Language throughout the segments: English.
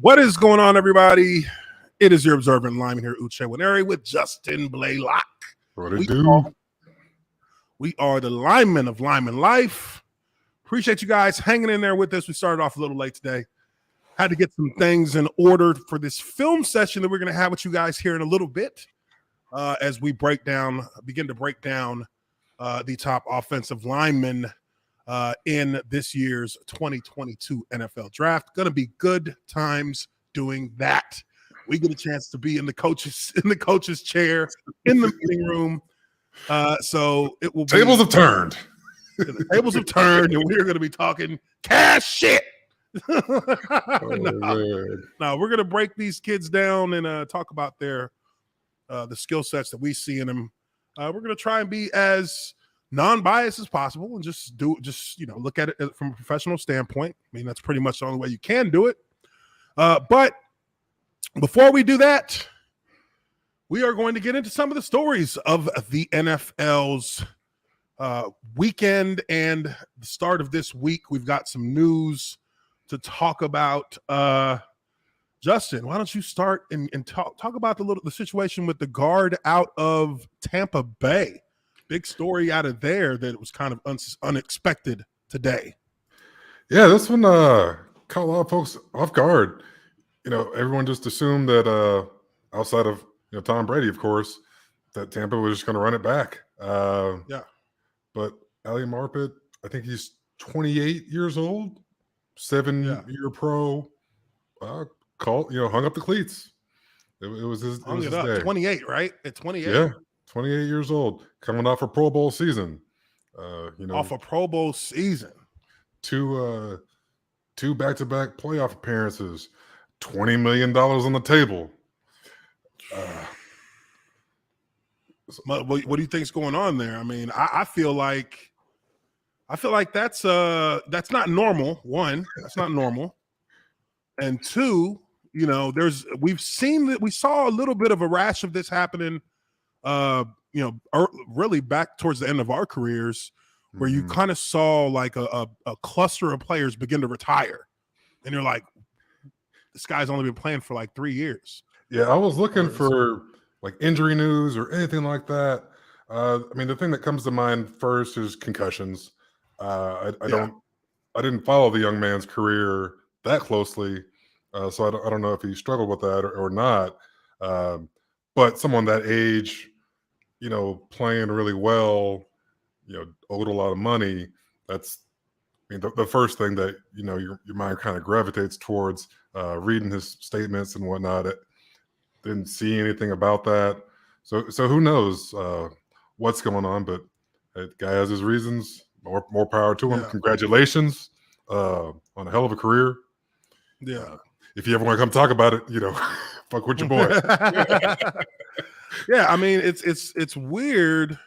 What is going on, everybody? It is your observant lineman here, Uche Waneri, with Justin Blaylock. What it do? We are the linemen of Lineman Life. Appreciate you guys hanging in there with us. We started off a little late today. Had to get some things in order for this film session that we're going to have with you guys here in a little bit as we begin to break down the top offensive linemen in this year's 2022 NFL Draft. Going to be good times doing that. We get a chance to be in the coach's chair in the meeting room. So it will be tables have turned. The tables have turned, and we're going to be talking cash shit. No, we're going to break these kids down and talk about their the skill sets that we see in them. We're going to try and be as non-biased as possible and just look at it from a professional standpoint. I mean, that's pretty much the only way you can do it. But before we do that, we are going to get into some of the stories of the NFL's weekend and the start of this week. We've got some news to talk about. Justin, why don't you start and talk about the situation with the guard out of Tampa Bay? Big story out of there that it was kind of unexpected today. Yeah, this one caught a lot of folks off guard. Everyone just assumed that outside of Tom Brady, of course, that Tampa was just going to run it back. But Ali Marpet, I think he's 28 years old, 7-year pro, hung up the cleats. It was his day. 28, right? At 28. Yeah, 28 years old, coming off a Pro Bowl season. Off a Pro Bowl season. Two back-to-back playoff appearances, $20 million on the table. What do you think's going on there? I mean, I feel like that's not normal. One, that's not normal, and two, we saw a little bit of a rash of this happening. Really back towards the end of our careers, where you kind of saw like a cluster of players begin to retire, and you're like, this guy's only been playing for like 3 years. Yeah, I was looking for like injury news or anything like that. I mean, the thing that comes to mind first is concussions. I didn't follow the young man's career that closely, so I don't know if he struggled with that or not. But someone that age, playing really well, owed a lot of money. That's, the first thing that your mind kind of gravitates towards. Reading his statements and whatnot, didn't see anything about that. So who knows what's going on? But that guy has his reasons. More power to him. Yeah. Congratulations on a hell of a career. Yeah. If you ever want to come talk about it, fuck with your boy. Yeah, I mean, it's weird.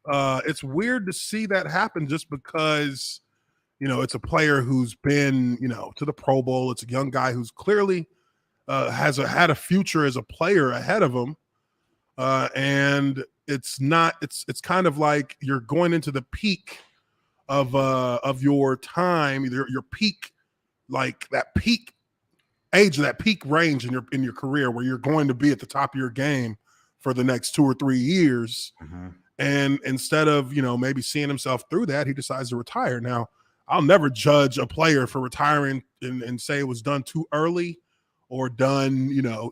It's weird to see that happen just because, it's a player who's been, to the Pro Bowl. It's a young guy who's clearly had a future as a player ahead of him. And it's kind of like you're going into the peak of your time, either your peak, like that peak age, that peak range in your career where you're going to be at the top of your game for the next 2 or 3 years. Mm-hmm. And instead of, maybe seeing himself through that, he decides to retire. Now, I'll never judge a player for retiring and say it was done too early or done,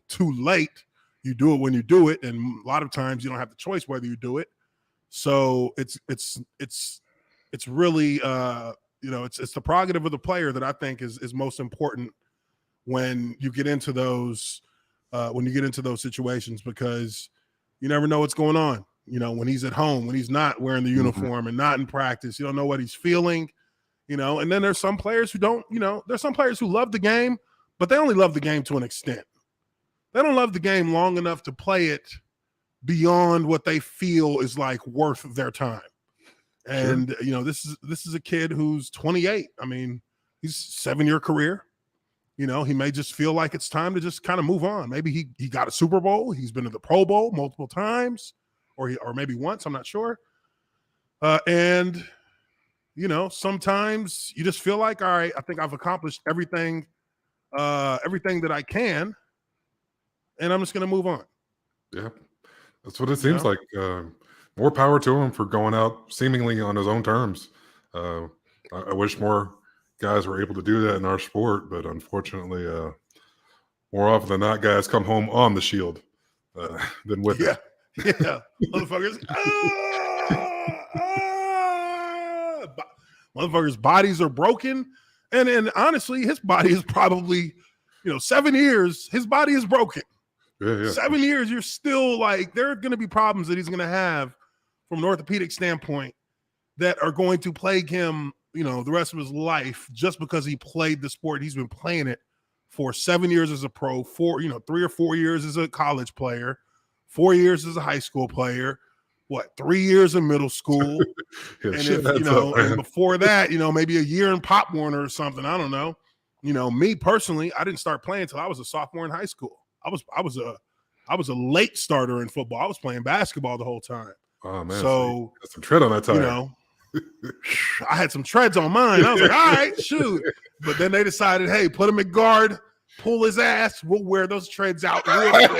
too late. You do it when you do it. And a lot of times you don't have the choice whether you do it. So it's really, it's the prerogative of the player that I think is most important when you get into those situations, because you never know what's going on. When he's at home, when he's not wearing the uniform and not in practice, you don't know what he's feeling, and then there's some players who don't, there's some players who love the game, but they only love the game to an extent. They don't love the game long enough to play it beyond what they feel is like worth their time. And, sure. This is a kid who's 28. I mean, he's 7-year career. He may just feel like it's time to just kind of move on. Maybe he got a Super Bowl. He's been to the Pro Bowl multiple times, or maybe once. I'm not sure. And sometimes you just feel like, all right, I think I've accomplished everything everything that I can, and I'm just going to move on. Yeah, that's what it seems like. More power to him for going out seemingly on his own terms. I wish more guys were able to do that in our sport, but unfortunately, more often than not, guys come home on the shield than with it. Yeah, motherfuckers. Motherfuckers' bodies are broken, and honestly, his body is probably, 7 years. His body is broken. Yeah. 7 years, you're still like, there are going to be problems that he's going to have from an orthopedic standpoint that are going to plague him, the rest of his life just because he played the sport. He's been playing it for 7 years as a pro, 3 or 4 years as a college player, 4 years as a high school player, 3 years in middle school. Yeah, and if, and before that, maybe a year in Pop Warner or something. I don't know. Me personally, I didn't start playing until I was a sophomore in high school. I was a late starter in football. I was playing basketball the whole time. Oh man! So got some tread on that tire. I had some treads on mine. I was like, all right, shoot. But then they decided, hey, put him at guard, pull his ass. We'll wear those treads out real quick.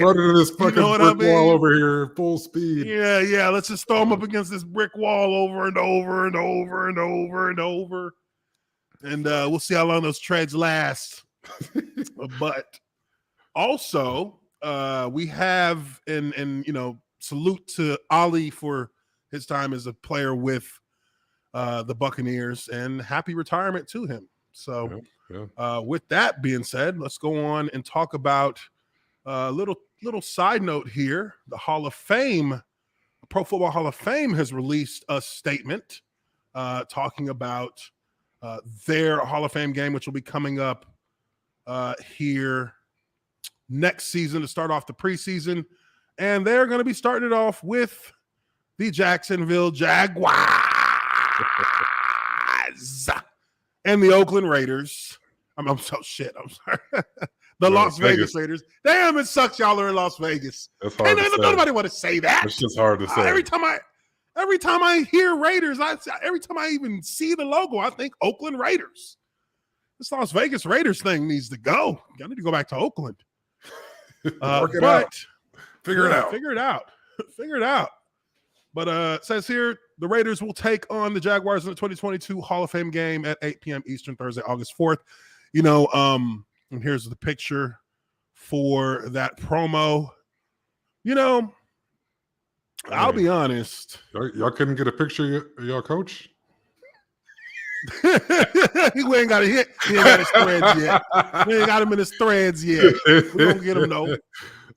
Running this fucking brick wall over here, full speed. Yeah. Let's just throw him up against this brick wall over and over and over and over and over. And we'll see how long those treads last. But also, we have, and salute to Ali for his time as a player with the Buccaneers, and happy retirement to him. So with that being said, let's go on and talk about a little side note here. The Hall of Fame, Pro Football Hall of Fame, has released a statement talking about their Hall of Fame game, which will be coming up here next season to start off the preseason. And they're going to be starting it off with the Jacksonville Jaguars and the Oakland Raiders. I'm so shit. I'm sorry. The Las Vegas Raiders. Damn, it sucks y'all are in Las Vegas. That's hard to say. Nobody want to say that. It's just hard to say. Every time I hear Raiders, every time I even see the logo, I think Oakland Raiders. This Las Vegas Raiders thing needs to go. I need to go back to Oakland. Figure it out. But it says here, the Raiders will take on the Jaguars in the 2022 Hall of Fame game at 8 p.m. Eastern, Thursday, August 4th. And here's the picture for that promo. I'll be honest. Y'all couldn't get a picture of y'all coach? We ain't got a hit. He ain't got his threads yet. We ain't got him in his threads yet. We're gonna get him though.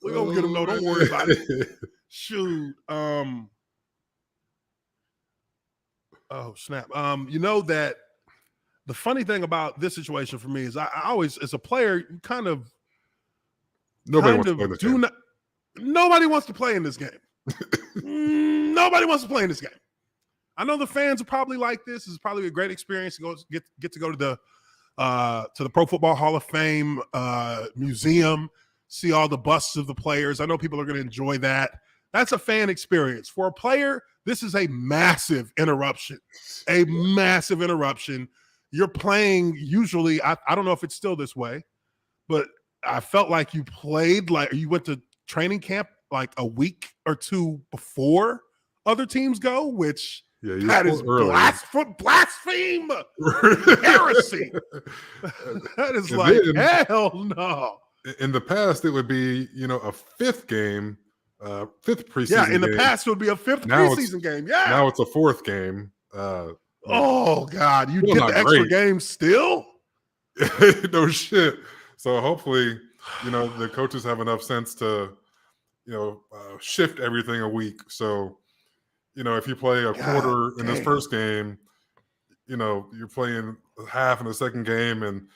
Don't worry about it. Shoot. Oh snap. That the funny thing about this situation for me is I always, as a player, you nobody wants to play in this game. Nobody wants to play in this game. I know the fans are probably like this. This is probably a great experience to get to go to the Pro Football Hall of Fame museum, see all the busts of the players. I know people are going to enjoy that. That's a fan experience. For a player, this is a massive interruption. You're playing usually, I don't know if it's still this way, but I felt like you played like you went to training camp like a week or two before other teams go, which that is blaspheme, heresy. That is hell no. In the past, it would be, a fifth game, fifth preseason game. Yeah, in the past, it would be a fifth preseason game. Yeah. Now it's a fourth game. Oh, God. You get the extra game still? No shit. So hopefully, the coaches have enough sense to, shift everything a week. So, if you play a quarter in this first game, you're playing half in the second game, and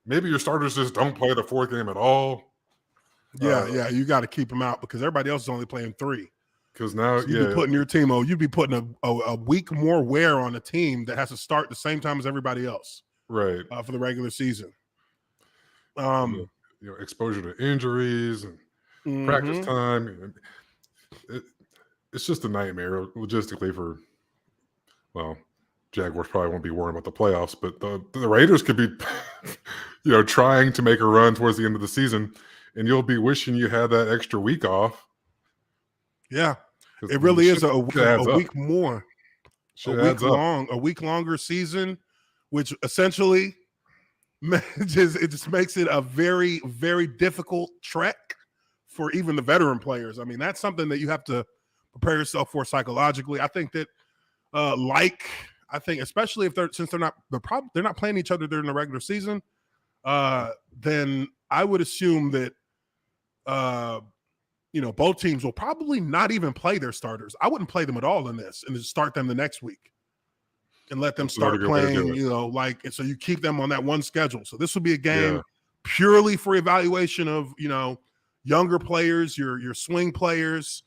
maybe your starters just don't play the fourth game at all. Yeah, you got to keep them out because everybody else is only playing 3. Because now, you'd be putting your team on. You'd be putting a week more wear on a team that has to start the same time as everybody else, right? For the regular season. Exposure to injuries and practice time. It's just a nightmare logistically for Jaguars probably won't be worrying about the playoffs, but the Raiders could be, trying to make a run towards the end of the season, and you'll be wishing you had that extra week off. Yeah, it really is a week more, a week longer season, which essentially it just makes it a very, very difficult trek for even the veteran players. I mean, that's something that you have to prepare yourself for psychologically. I think that, especially if they're not playing each other during the regular season, then I would assume that both teams will probably not even play their starters. I wouldn't play them at all in this and just start them the next week and let them start playing, so you keep them on that one schedule. So this will be a game purely for evaluation of, younger players, your swing players,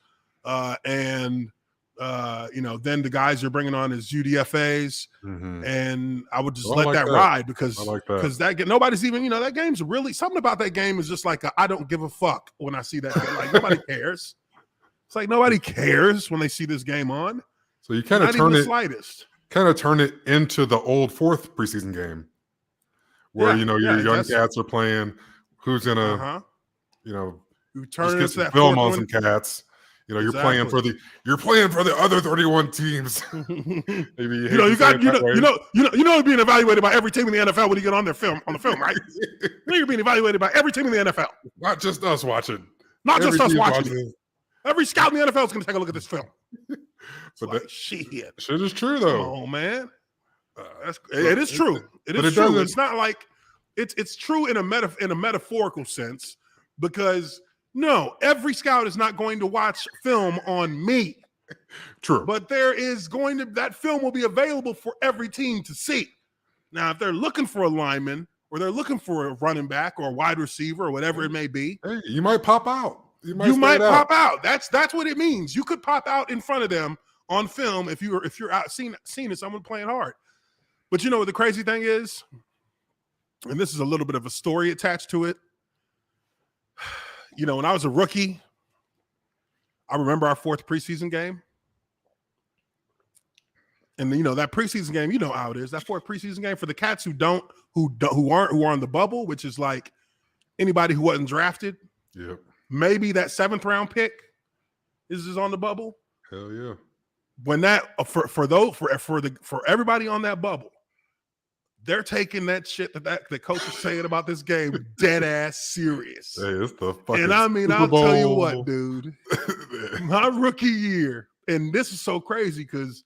and then the guys you're bringing on as UDFAs. Mm-hmm. And I would just let that ride because nobody's even, that game's really something about that game is just like I don't give a fuck when I see that game. Like nobody cares. It's like nobody cares when they see this game on. So you kind of turn it into the old fourth preseason game where your young cats are playing. Who's gonna you turn it into that film on some cats. You're playing for the other 31 teams. Maybe you're being evaluated by every team in the NFL when you get on the film, right? You're being evaluated by every team in the NFL. Not just us watching. Every scout in the NFL is going to take a look at this film. But shit is true though. Oh man, it is true. It is true. It's not like it's true in a metaphorical sense because. No, every scout is not going to watch film on me. True. But that film will be available for every team to see. Now, if they're looking for a lineman or they're looking for a running back or a wide receiver or whatever it may be. Hey, you might pop out. You might pop out. That's what it means. You could pop out in front of them on film if you're out seeing someone playing hard. But what the crazy thing is, and this is a little bit of a story attached to it. When I was a rookie, I remember our fourth preseason game. And that preseason game, how it is. That fourth preseason game for the cats who are on the bubble, which is like anybody who wasn't drafted. Yep. Maybe that 7th round pick is on the bubble. Hell yeah. When that for everybody on that bubble, they're taking that shit that the coach is saying about this game dead ass serious. Hey, it's the fucking and I mean, I'll tell you what, dude. My rookie year, and this is so crazy because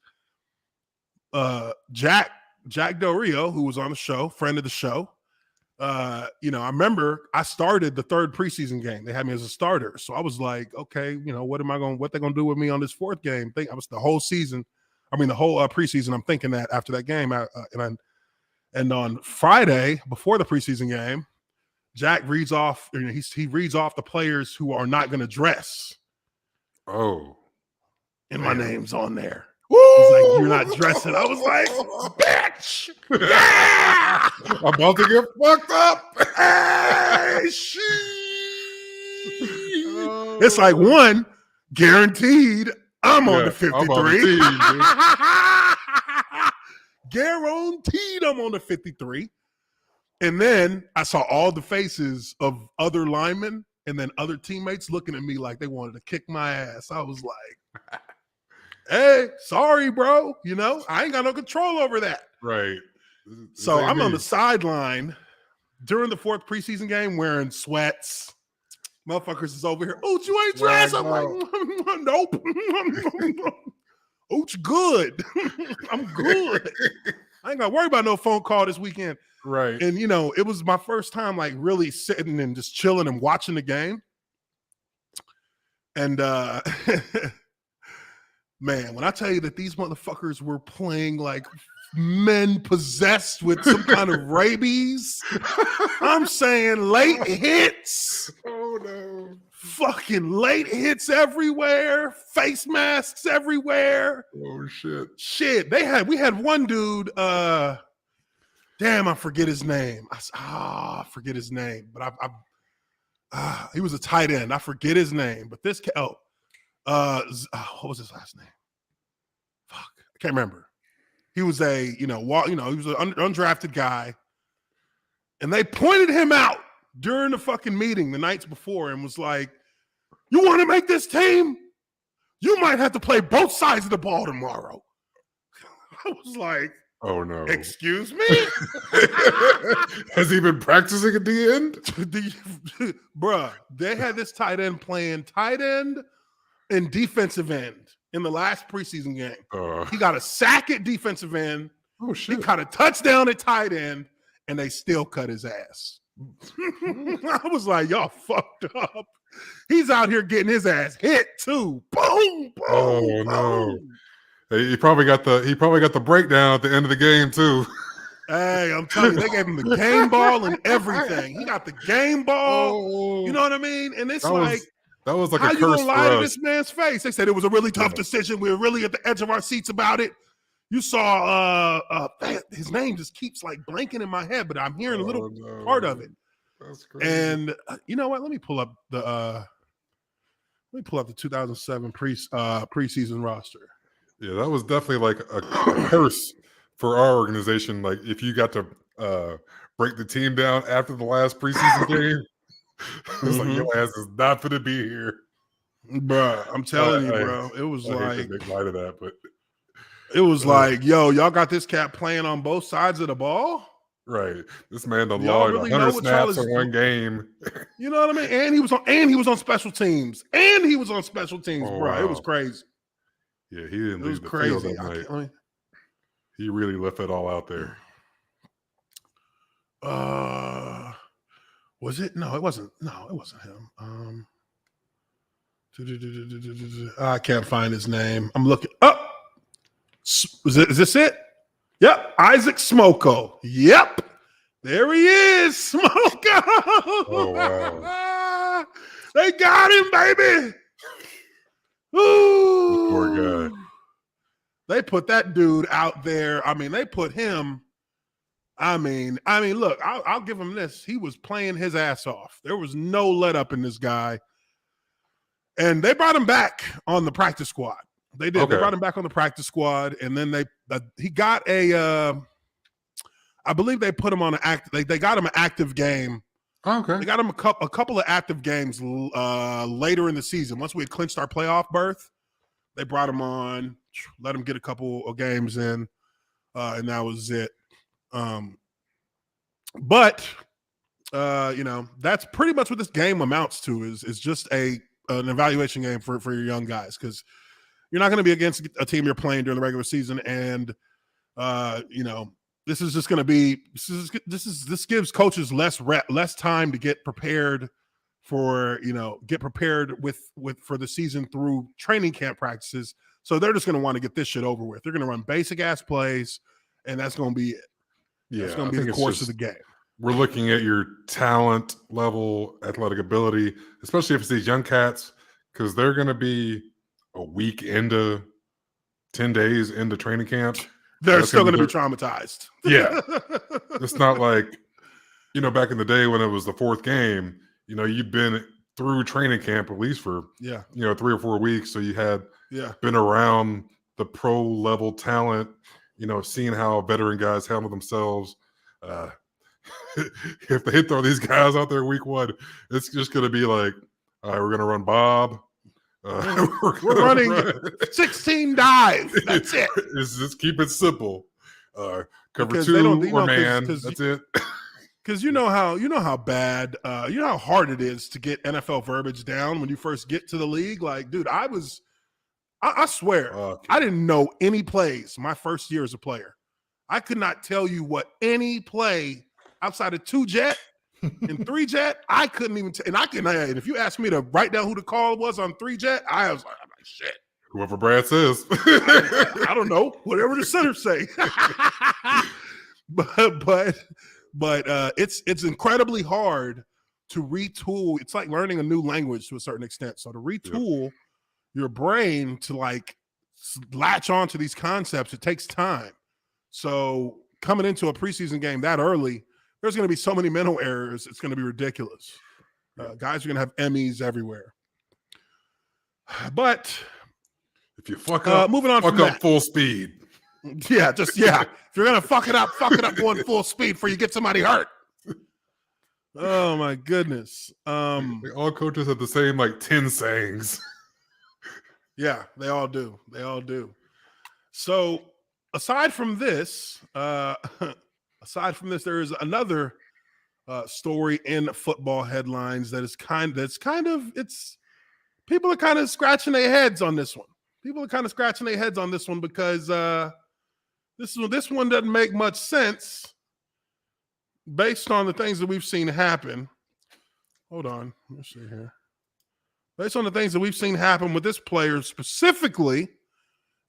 Jack Del Rio, who was on the show, friend of the show, I remember I started the 3rd preseason game. They had me as a starter, so I was like, okay, what they gonna do with me on this 4th game? I was the whole season. I mean, the whole preseason. I'm thinking that after that game, And on Friday, before the preseason game, Jack reads off. He reads off the players who are not going to dress. Oh, and my name's on there. He's like, "You're not dressing." I was like, "Bitch, yeah, I'm about to get fucked up." Hey, It's like one guaranteed. I'm on the 53. Guaranteed I'm on the 53. And then I saw all the faces of other linemen and then other teammates looking at me like they wanted to kick my ass. I was like, hey, sorry, bro. I ain't got no control over that. Right. So I'm on the sideline during the 4th preseason game wearing sweats. Motherfuckers is over here. Oh, you ain't dressed. I'm like, nope. Ooch, good. I'm good. I ain't got to worry about no phone call this weekend. Right. And, it was my first time, like, really sitting and just chilling and watching the game. And, man, when I tell you that these motherfuckers were playing like men possessed with some kind of rabies, I'm saying late hits. Oh, no. Fucking late hits everywhere, face masks everywhere. Oh shit. We had one dude, damn, I forget his name. I forget his name, but he was a tight end. I forget his name, but this what was his last name? Fuck, I can't remember. He was he was an undrafted guy, and they pointed him out during the fucking meeting the nights before and was like, "You want to make this team? You might have to play both sides of the ball tomorrow." I was like, "Oh no, excuse me." Has he been practicing at the end? Bruh, they had this tight end playing tight end and defensive end in the last preseason game. He got a sack at defensive end. Oh shit! He caught a touchdown at tight end, and they still cut his ass. I was like, y'all fucked up. He's out here getting his ass hit too. Boom, boom. Oh boom. no. He probably got the breakdown at the end of the game too. Hey, I'm telling you, they gave him the game ball and everything. He got the game ball. You know what I mean? And it's that was like how a you curse gonna lie for to us. this man's face? They said it was a really tough decision. We were really at the edge of our seats about it. You saw his name just keeps like blanking in my head, but I'm hearing a little part of it. That's crazy. And you know what? Let me pull up the 2007 preseason roster. Yeah, that was definitely like a curse for our organization. Like if you got to break the team down after the last preseason game, it's like your ass is not going to be here, bro. I'm telling you, bro. It was I hate to make light of that, but it was like, yo, y'all got this cat playing on both sides of the ball. Right, this man done logged 100 snaps in one game. You know what I mean? And he was on special teams. Bro. Wow. It was crazy. Yeah, he didn't leave the field that night. He really left it all out there. Was it? No, it wasn't. No, it wasn't him. I can't find his name. I'm looking up. Is this it? Yep, Isaac Smoko. Yep, there he is, Smoko. Oh wow! They got him, baby. Ooh, poor guy. They put that dude out there. I mean, they put him. I mean, look, I'll give him this. He was playing his ass off. There was no let up in this guy. And they brought him back on the practice squad. They did. Okay. They brought him back on the practice squad, and then he got I believe they put him on they got him an active game. Okay. They got him a couple of active games later in the season. Once we had clinched our playoff berth, they brought him on, let him get a couple of games in, and that was it. But that's pretty much what this game amounts to is just an evaluation game for your young guys, because you're not going to be against a team you're playing during the regular season, and this is just going to be this gives coaches less time to get prepared for for the season through training camp practices. So they're just going to want to get this shit over with. They're going to run basic ass plays, and that's going to be it. Yeah, it's going to be the course of the game. We're looking at your talent level, athletic ability, especially if it's these young cats, because they're going to be a week into 10 days into training camp. They're still going to be traumatized. Yeah. It's not like, back in the day when it was the fourth game, you've been through training camp at least for 3 or 4 weeks. So you had been around the pro level talent, seeing how veteran guys handle themselves. If they throw these guys out there week one, it's just going to be like, all right, we're going to run Bob. We're running 16 dives. That's it. Just keep it simple. Cover because 2 or man. That's it. Because you know how bad, how hard it is to get NFL verbiage down when you first get to the league. Like, dude, I swear, I didn't know any plays my first year as a player. I could not tell you what any play outside of 2-jet and 3-jet, I couldn't even and and if you asked me to write down who the call was on 3-jet, I'm like, shit. Whoever Brad says. I don't know. Whatever the center say. but it's incredibly hard to retool. It's like learning a new language to a certain extent. So to retool your brain to like latch on to these concepts, it takes time. So coming into a preseason game that early, there's going to be so many mental errors. It's going to be ridiculous. Guys are going to have Emmys everywhere. But if you fuck up, moving on fuck from up that. full speed. Yeah, just If you're gonna fuck it up going full speed before you get somebody hurt. Oh my goodness. All coaches have the same 10 sayings. Yeah, they all do. So aside from this, there is another story in football headlines that is people are kind of scratching their heads on this one. Because this one doesn't make much sense based on the things that we've seen happen. Hold on, let me see here. Based on the things that we've seen happen with this player specifically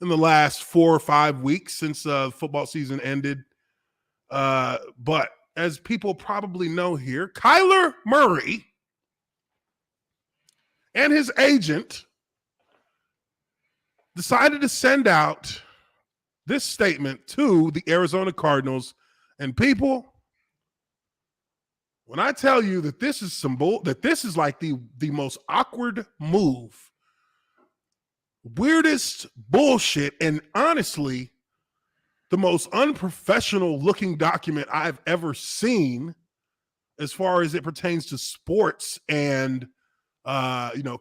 in the last 4 or 5 weeks since football season ended. But as people probably know here, Kyler Murray and his agent decided to send out this statement to the Arizona Cardinals. And people, when I tell you that this is the most awkward move, weirdest bullshit, and honestly, the most unprofessional looking document I've ever seen as far as it pertains to sports and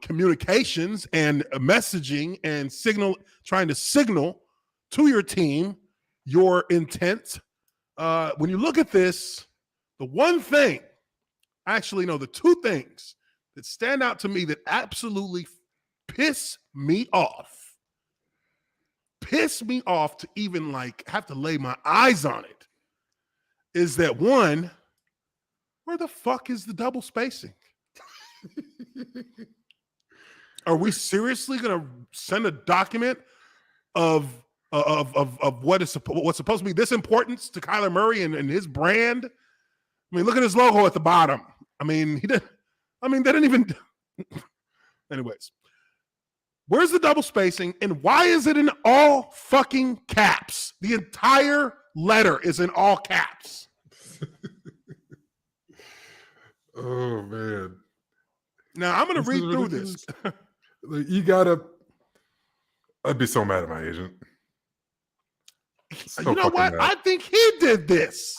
communications and messaging and trying to signal to your team your intent. When you look at this, the two things that stand out to me that absolutely piss me off to even have to lay my eyes on it, is that one, where the fuck is the double spacing? Are we seriously going to send a document of what's supposed to be this importance to Kyler Murray and his brand? I mean, look at his logo at the bottom. They didn't even. Anyways, where's the double spacing, and why is it in all fucking caps? The entire letter is in all caps. Oh man. Now I'm going to read through this. I'd be so mad at my agent. You know what? Mad. I think he did this.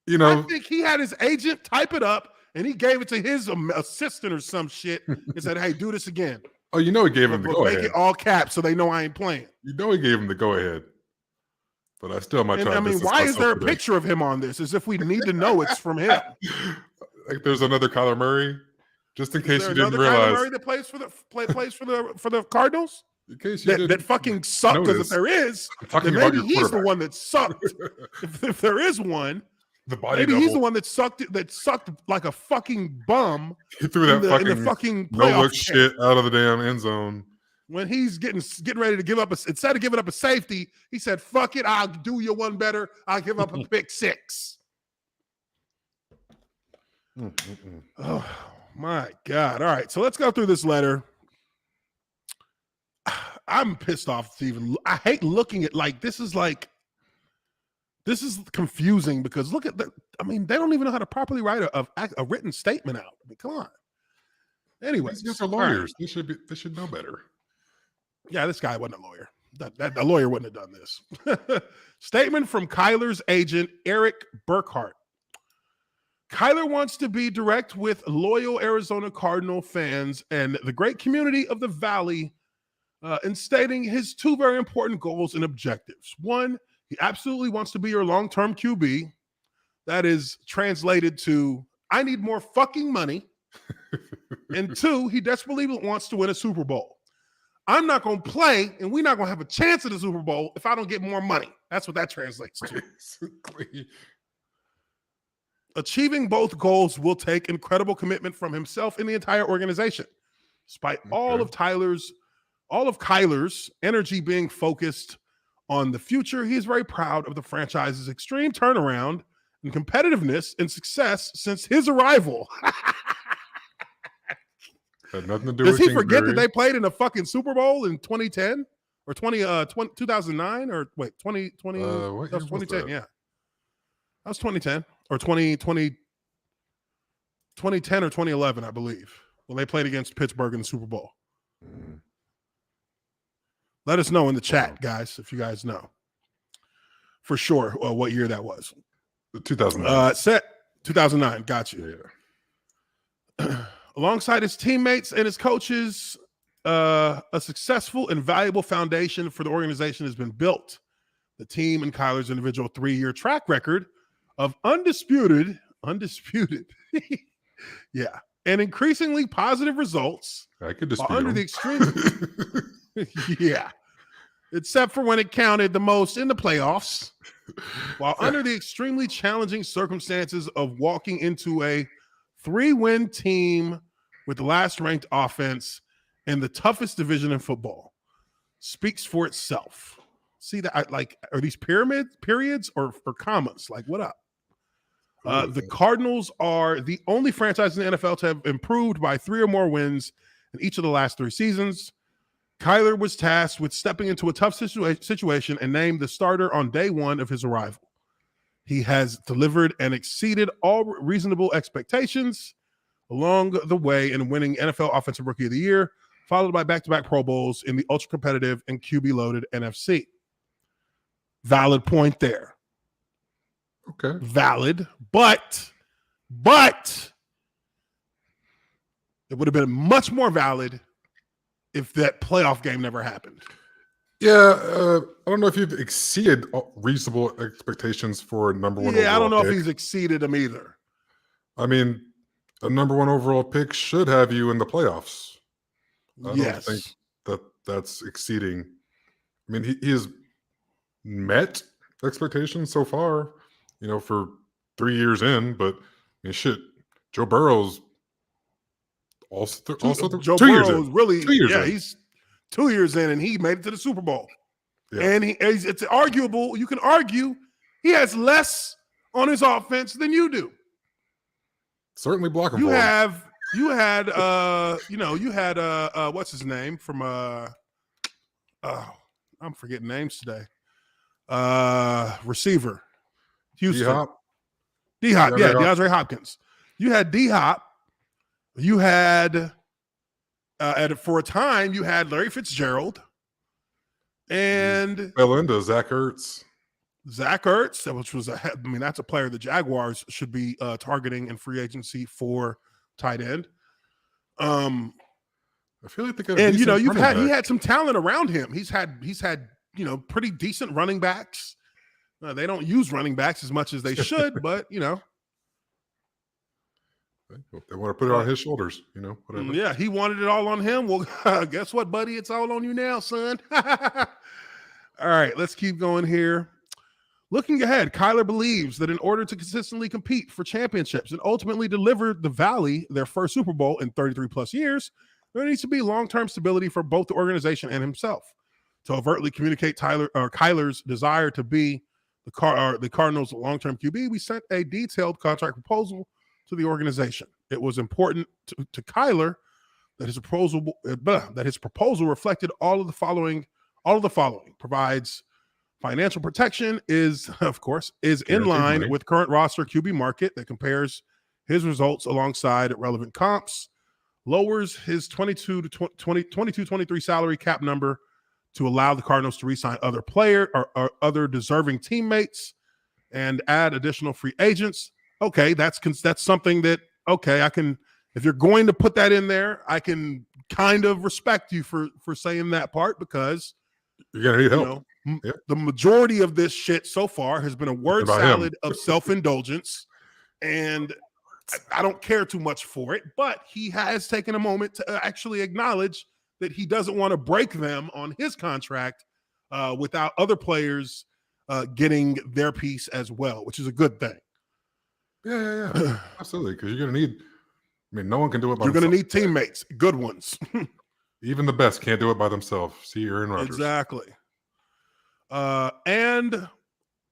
I think he had his agent type it up and he gave it to his assistant or some shit and said, "Hey, do this again." Oh, he gave him the go ahead. Make it all caps so they know I ain't playing. He gave him the go ahead. But I still might try. Why is there a picture of him on this? As if we need to know it's from him. There's another Kyler Murray, just in case you didn't realize. Kyler Murray that plays for the Cardinals. In case you that fucking sucked. Because if there is, then maybe he's the one that sucked. if there is one, he's the one that sucked like a fucking bum. He threw that fucking no look shit out of the damn end zone. When he's getting ready to give up, instead of giving up a safety, he said, "Fuck it, I'll do you one better. I'll give up a pick six." Oh my God! All right, so let's go through this letter. I'm pissed off, Steven. I hate looking at this is confusing because look at that. They don't even know how to properly write a written statement out. Come on. Anyway, these are lawyers. Right. They should know better. Yeah, this guy wasn't a lawyer. The lawyer wouldn't have done this. Statement from Kyler's agent, Eric Burkhart. Kyler wants to be direct with loyal Arizona Cardinal fans and the great community of the Valley in stating his two very important goals and objectives. One, he absolutely wants to be your long-term QB. That is translated to, I need more fucking money. And two, he desperately wants to win a Super Bowl. I'm not going to play, and we're not going to have a chance at the Super Bowl if I don't get more money. That's what that translates to. Basically. Achieving both goals will take incredible commitment from himself and the entire organization. Despite all of Kyler's energy being focused on the future, he is very proud of the franchise's extreme turnaround and competitiveness and success since his arrival. Had nothing to do Does with he forget that they played in a fucking Super Bowl in 2010 or 2009 or wait, 2020? That was 2010. Yeah. That was 2010 or 2010 or 2011, I believe, when they played against Pittsburgh in the Super Bowl. Let us know in the chat, guys, if you guys know. for sure what year that was. 2009. 2009. Got you. Yeah. Alongside his teammates and his coaches, a successful and valuable foundation for the organization has been built. The team and Kyler's individual 3-year track record of undisputed, yeah, and increasingly positive results. I could dispute under the extreme, yeah, except for when it counted the most in the playoffs, while under the extremely challenging circumstances of walking into a 3-win team with the last-ranked offense in the toughest division in football, speaks for itself. See that? Are these periods or commas? Like, what up? The Cardinals are the only franchise in the NFL to have improved by 3 or more wins in each of the last 3 seasons. Kyler was tasked with stepping into a tough situation and named the starter on day 1 of his arrival. He has delivered and exceeded all reasonable expectations along the way in winning NFL Offensive Rookie of the Year, followed by back-to-back Pro Bowls in the ultra-competitive and QB-loaded NFC. Valid point there. Okay. Valid, but it would have been much more valid if that playoff game never happened. Yeah, I don't know if you've exceeded reasonable expectations for a number 1 overall I don't know pick. if he's exceeded them either. I mean, a number 1 overall pick should have you in the playoffs. I don't think that's exceeding. I mean, he has met expectations so far, for 3 years in, but I mean, shit, Joe Burrow's also 2 years in. Really, 2 years in. He's 2 years in, and he made it to the Super Bowl. Yeah. And it's arguable. You can argue he has less on his offense than you do. Certainly blocking. You had what's his name from I'm forgetting names today. Receiver, Houston. D-Hop, DeAndre Hopkins. You had D-Hop. You had, for a time, you had Larry Fitzgerald. And fell into Zach Ertz. Which was that's a player the Jaguars should be targeting in free agency for tight end. I feel like they got he had some talent around him. He's had pretty decent running backs. They don't use running backs as much as they should, but they want to put it on his shoulders, whatever. Yeah, he wanted it all on him. Well, guess what, buddy? It's all on you now, son. All right, let's keep going here. Looking ahead, Kyler believes that in order to consistently compete for championships and ultimately deliver the Valley their first Super Bowl in 33 plus years, there needs to be long-term stability for both the organization and himself. To overtly communicate Kyler's desire to be the Cardinals' long-term QB, we sent a detailed contract proposal to the organization. It was important to Kyler that his proposal reflected all of the following. Provides financial protection, is in line with current roster QB market that compares his results alongside relevant comps, lowers his 22-23 salary cap number to allow the Cardinals to re-sign other player or other deserving teammates and add additional free agents. Okay, that's something that I can. If you're going to put that in there, I can kind of respect you for saying that part, because you're gonna need help. The majority of this shit so far has been a word salad of self-indulgence, and I don't care too much for it. But he has taken a moment to actually acknowledge that he doesn't want to break them on his contract without other players getting their piece as well, which is a good thing. Yeah. Absolutely, because you're going to need, no one can do it by themselves. You're going to need teammates, good ones. Even the best can't do it by themselves. See Aaron Rodgers. Exactly. And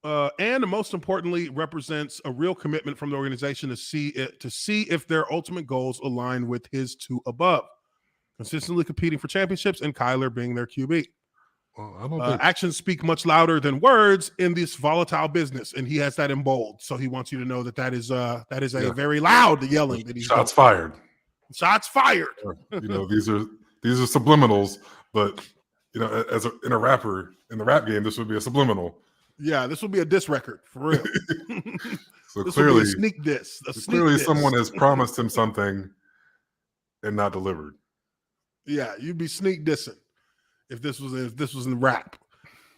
most importantly, represents a real commitment from the organization to see if their ultimate goals align with his 2 above. Consistently competing for championships and Kyler being their QB. Well, I don't think actions speak much louder than words in this volatile business, and he has that in bold. So he wants you to know that is a very loud yelling that he's shots fired. Shots fired. These are subliminals, but in the rap game, this would be a subliminal. Yeah, this will be a diss record for real. So This clearly, will be a sneak diss. someone has promised him something and not delivered. Yeah, you'd be sneak dissing if this was in rap.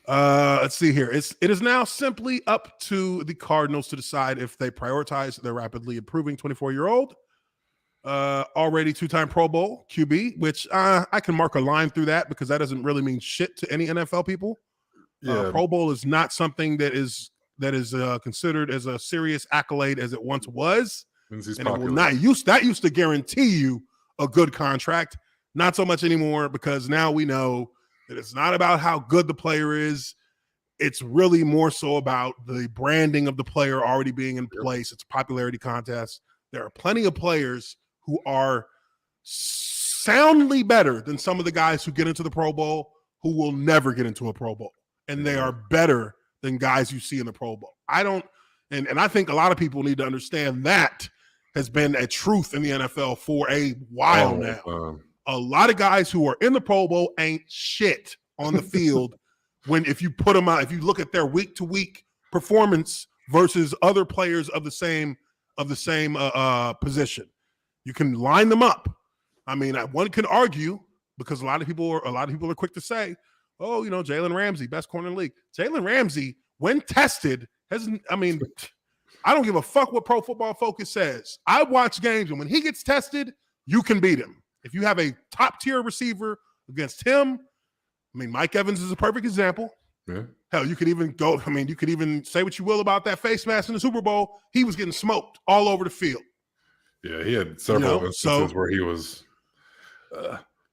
Let's see here. It is now simply up to the Cardinals to decide if they prioritize their rapidly improving 24-year-old, already two-time Pro Bowl QB, which I can mark a line through that because that doesn't really mean shit to any NFL people. Yeah, Pro Bowl is not something that is considered as a serious accolade as it once was, means he's and popular. it will not that used to guarantee you a good contract. Not so much anymore because now we know that it's not about how good the player is. It's really more so about the branding of the player already being in place. It's a popularity contest. There are plenty of players who are soundly better than some of the guys who get into the Pro Bowl who will never get into a Pro Bowl. And they are better than guys you see in the Pro Bowl. And I think a lot of people need to understand that has been a truth in the NFL for a while now. A lot of guys who are in the Pro Bowl ain't shit on the field if you put them out, if you look at their week-to-week performance versus other players of the same position. You can line them up. I mean, one can argue because a lot of people are quick to say, oh, Jalen Ramsey, best corner in the league. Jalen Ramsey, when tested, I don't give a fuck what Pro Football Focus says. I watch games, and when he gets tested, you can beat him. If you have a top-tier receiver against him, Mike Evans is a perfect example. Yeah. Hell, you could even you could even say what you will about that face mask in the Super Bowl. He was getting smoked all over the field. Yeah, he had several instances where he was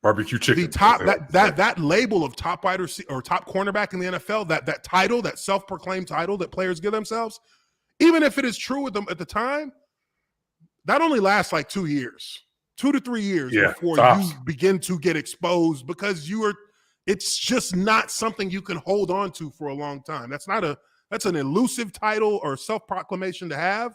barbecue chicken. The top that label of top wide receiver or top cornerback in the NFL, that title, that self-proclaimed title that players give themselves, even if it is true with them at the time, that only lasts like 2 years, 2 to 3 years before you begin to get exposed because it's just not something you can hold on to for a long time. That's an elusive title or self-proclamation to have.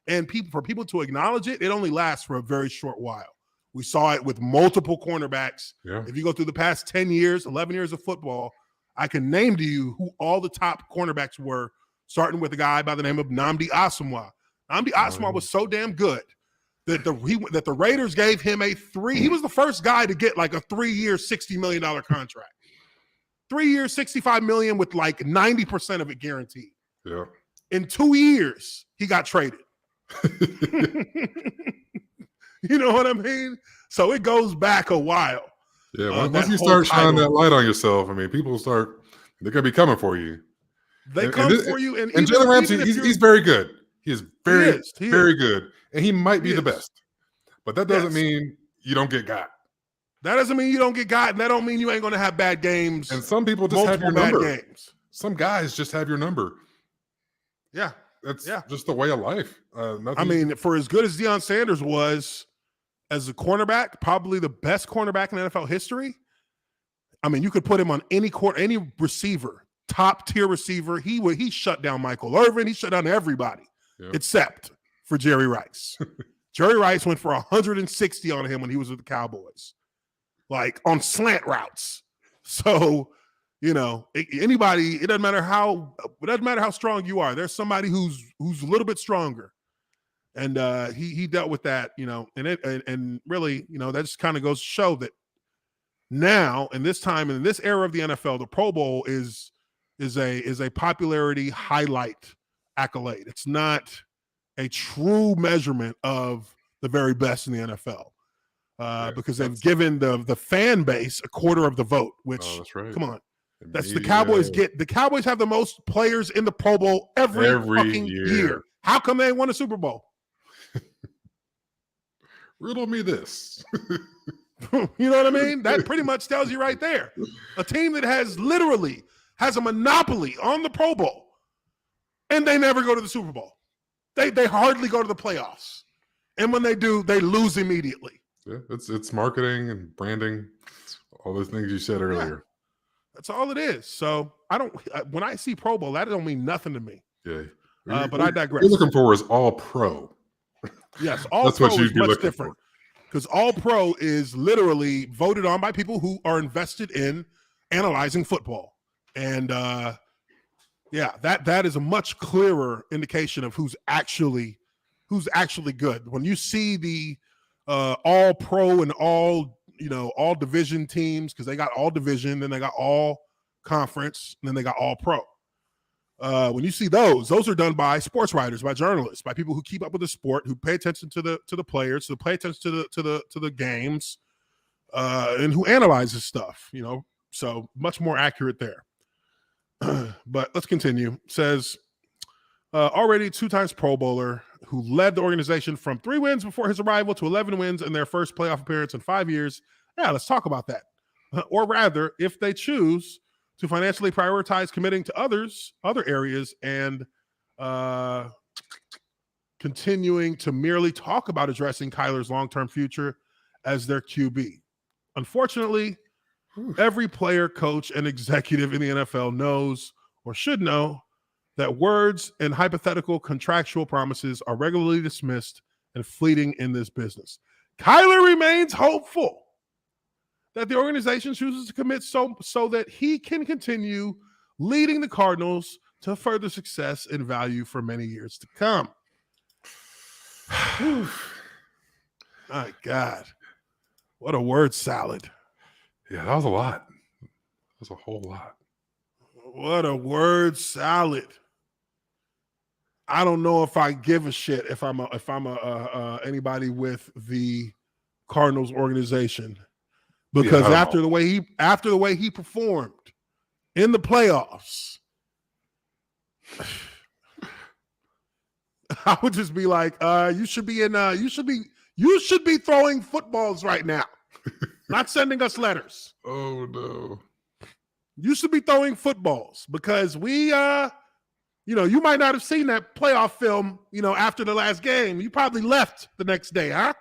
And for people to acknowledge it, it only lasts for a very short while. We saw it with multiple cornerbacks. Yeah. If you go through the past 10 years, 11 years of football, I can name to you who all the top cornerbacks were, starting with a guy by the name of Nnamdi Asomugha. Nnamdi Asomugha was so damn good that the Raiders gave him he was the first guy to get like a 3-year, $60 million contract. 3 years, $65 million with like 90% of it guaranteed. Yeah. In 2 years, he got traded. You know what I mean? So it goes back a while. Yeah, once you start shining that light on yourself, people they're going to be coming for you. They come for you. And Jalen Ramsey, he's very good. He is very good. And he might be the best. But that doesn't mean you don't get got. That doesn't mean you don't get got, and that don't mean you ain't going to have bad games. And some people just have your number. Some guys just have your number. Yeah. That's just the way of life. For as good as Deion Sanders was as a cornerback, probably the best cornerback in NFL history, you could put him on any receiver, top-tier receiver. He shut down Michael Irvin. He shut down everybody except for Jerry Rice. Jerry Rice went for 160 on him when he was with the Cowboys, like on slant routes. So, anybody, it doesn't matter how strong you are. There's somebody who's a little bit stronger. And he dealt with that, and really, that just kind of goes to show that now in this time, in this era of the NFL, the Pro Bowl is a popularity highlight accolade. It's not a true measurement of the very best in the NFL. Because they've given the fan base a quarter of the vote, which come on. That's the Cowboys get. The Cowboys have the most players in the Pro Bowl every fucking year. How come they won a Super Bowl? Riddle me this. You know what I mean? That pretty much tells you right there. A team that has a monopoly on the Pro Bowl, and they never go to the Super Bowl. They hardly go to the playoffs. And when they do, they lose immediately. Yeah, it's marketing and branding, all those things you said earlier. Yeah, that's all it is. So when I see Pro Bowl, that don't mean nothing to me. Yeah. But I digress. What you're looking for is all pro. Yes, all pro is much different. Because all pro is literally voted on by people who are invested in analyzing football. And, Yeah, that is a much clearer indication of who's actually good. When you see the all pro and all division teams, because they got all division, then they got all conference, and then they got all pro. When you see those are done by sports writers, by journalists, by people who keep up with the sport, who pay attention to the players, who pay attention to the games, and who analyzes stuff. So much more accurate there. But let's continue. It says, already 2 times Pro Bowler who led the organization from 3 wins before his arrival to 11 wins in their first playoff appearance in 5 years. Yeah, let's talk about that. Or rather, if they choose to financially prioritize committing to other areas and continuing to merely talk about addressing Kyler's long-term future as their QB. Unfortunately, every player, coach, and executive in the NFL knows or should know that words and hypothetical contractual promises are regularly dismissed and fleeting in this business. Kyler remains hopeful that the organization chooses to commit so that he can continue leading the Cardinals to further success and value for many years to come. My God. What a word salad. Yeah, that was a lot. That was a whole lot. What a word salad. I don't know if I give a shit if I'm anybody with the Cardinals organization, because after the way he performed in the playoffs, I would just be like, you should be throwing footballs right now, not sending us letters. Oh no. You should be throwing footballs, because we you might not have seen that playoff film, after the last game. You probably left the next day, huh?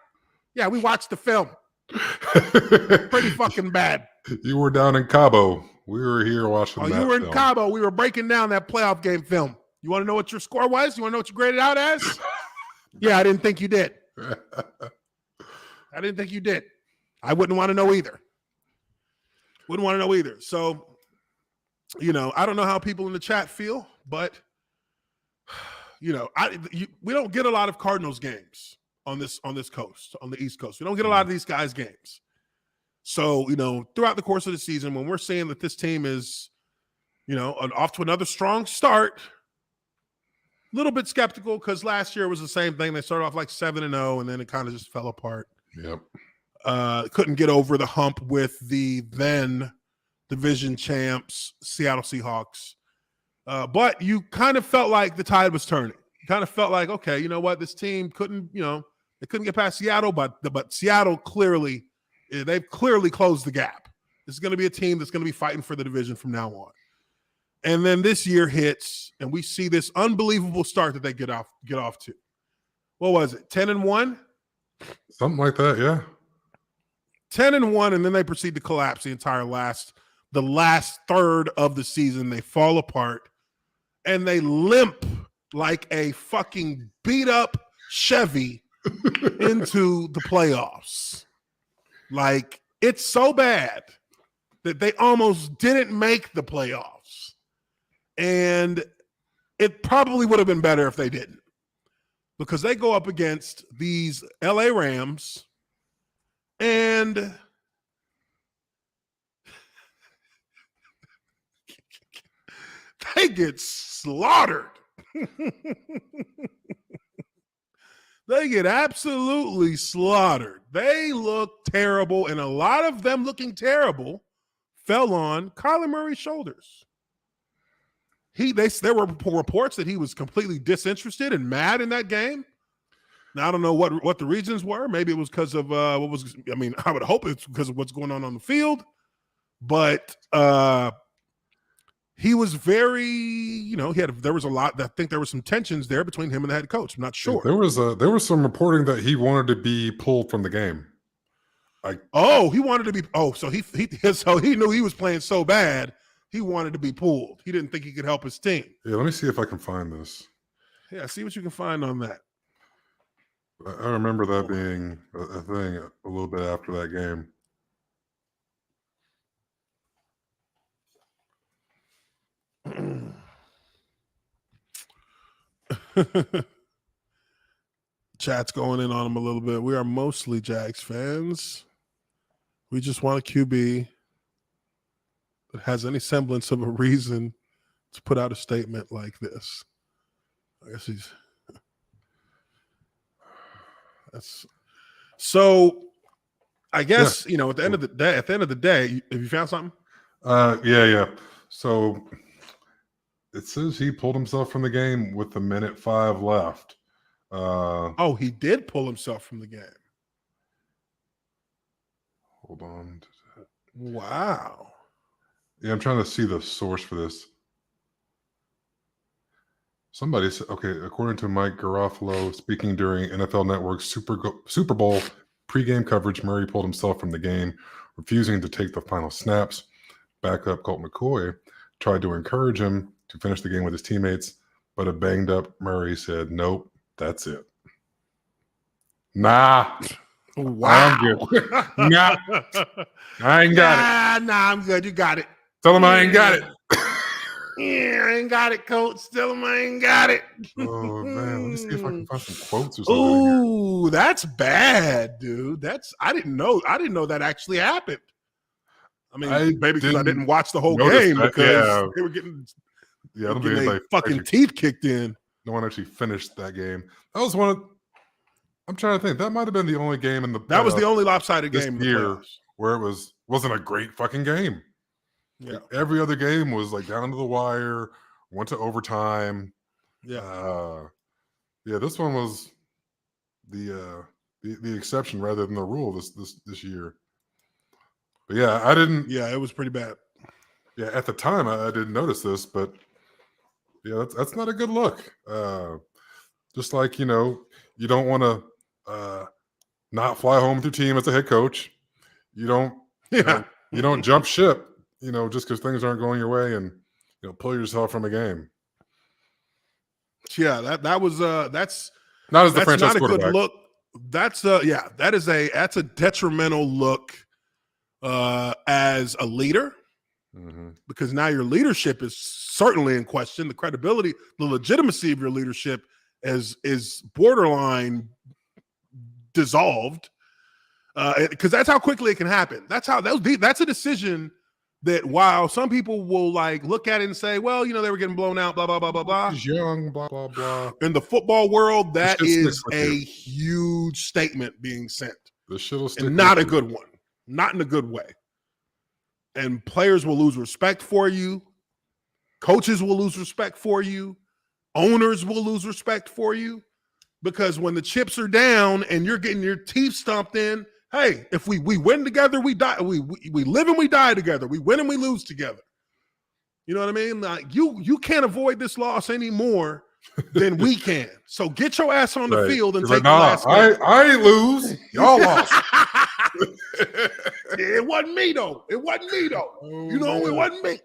Yeah, we watched the film. Pretty fucking bad. You were down in Cabo. We were here watching that film. You were in Cabo. We were breaking down that playoff game film. You want to know what your score was? You want to know what you graded out as? Yeah, I didn't think you did. I didn't think you did. I wouldn't want to know either. So, I don't know how people in the chat feel, but we don't get a lot of Cardinals games on this coast, on the East Coast. We don't get a lot of these guys' games. So, throughout the course of the season, when we're seeing that this team is, off to another strong start, a little bit skeptical, because last year was the same thing. They started off like 7-0, and then it kind of just fell apart. Yep. Couldn't get over the hump with the then division champs, Seattle Seahawks. But you kind of felt like the tide was turning. You kind of felt like, okay, you know what? This team couldn't get past Seattle, but Seattle they've clearly closed the gap. This is going to be a team that's going to be fighting for the division from now on. And then this year hits, and we see this unbelievable start that they get off to. What was it? 10-1? Something like that, yeah. 10-1, and then they proceed to collapse the last third of the season. They fall apart, and they limp like a fucking beat up Chevy into the playoffs. Like, it's so bad that they almost didn't make the playoffs. And it probably would have been better if they didn't, because they go up against these LA Rams, and they get slaughtered. They get absolutely slaughtered. They look terrible, and a lot of them looking terrible fell on Kyler Murray's shoulders. There were reports that he was completely disinterested and mad in that game. Now, I don't know what the reasons were. Maybe it was because of I would hope it's because of what's going on the field. But he was very, there was a lot. I think there were some tensions there between him and the head coach. I'm not sure. There was some reporting that he wanted to be pulled from the game. He wanted to be. So he knew he was playing so bad, he wanted to be pulled. He didn't think he could help his team. Yeah, let me see if I can find this. Yeah, see what you can find on that. I remember that being a thing a little bit after that game. Chat's going in on him a little bit. We are mostly Jags fans. We just want a QB that has any semblance of a reason to put out a statement like this. I guess that's so. I guess at the end of the day, have you found something? Yeah. So it says he pulled himself from the game with 1:05 left. He did pull himself from the game. Hold on. Wow. Yeah, I'm trying to see the source for this. Somebody said, okay, according to Mike Garofalo, speaking during NFL Network's Super Bowl pregame coverage, Murray pulled himself from the game, refusing to take the final snaps. Backup Colt McCoy tried to encourage him to finish the game with his teammates, but a banged-up Murray said, "Nope, that's it." Nah. Wow. I'm good. Nah. I ain't got it. Nah, I'm good. You got it. Tell him I ain't got it. Yeah, I ain't got it, coach. Tell him I ain't got it. Oh man, let me see if I can find some quotes or something. Ooh, that's bad, dude. I didn't know that actually happened. I mean, maybe because I didn't watch the whole game because they were getting their fucking teeth kicked in. No one actually finished that game. That was one of. I'm trying to think. That might have been the only game in the. That was the only lopsided game this year where it wasn't a great fucking game. Yeah. Every other game was like down to the wire, went to overtime. Yeah. This one was the exception rather than the rule this year. But yeah, I didn't. Yeah, it was pretty bad. Yeah, at the time I didn't notice this, but yeah, that's not a good look. Just like you don't want to not fly home with your team as a head coach. You don't. You don't jump ship. Just because things aren't going your way, and pull yourself from a game. Yeah, that was that's not as the franchise not a quarterback. good look. That's that's a detrimental look as a leader, because now your leadership is certainly in question. The credibility, the legitimacy of your leadership is borderline dissolved, because that's how quickly it can happen. That's a decision that while some people will look at it and say, well, they were getting blown out, blah, blah, blah, blah, blah. He's young, blah, blah, blah. In the football world, that is a huge statement being sent. And not a good one. Not in a good way. And players will lose respect for you. Coaches will lose respect for you. Owners will lose respect for you. Because when the chips are down and you're getting your teeth stomped in, hey, if we win together, we die. We live and we die together. We win and we lose together. You know what I mean? Like you can't avoid this loss any more than we can. So get your ass on the field and take the last game. I ain't lose. Y'all lost. It wasn't me though. It wasn't me though. It wasn't me.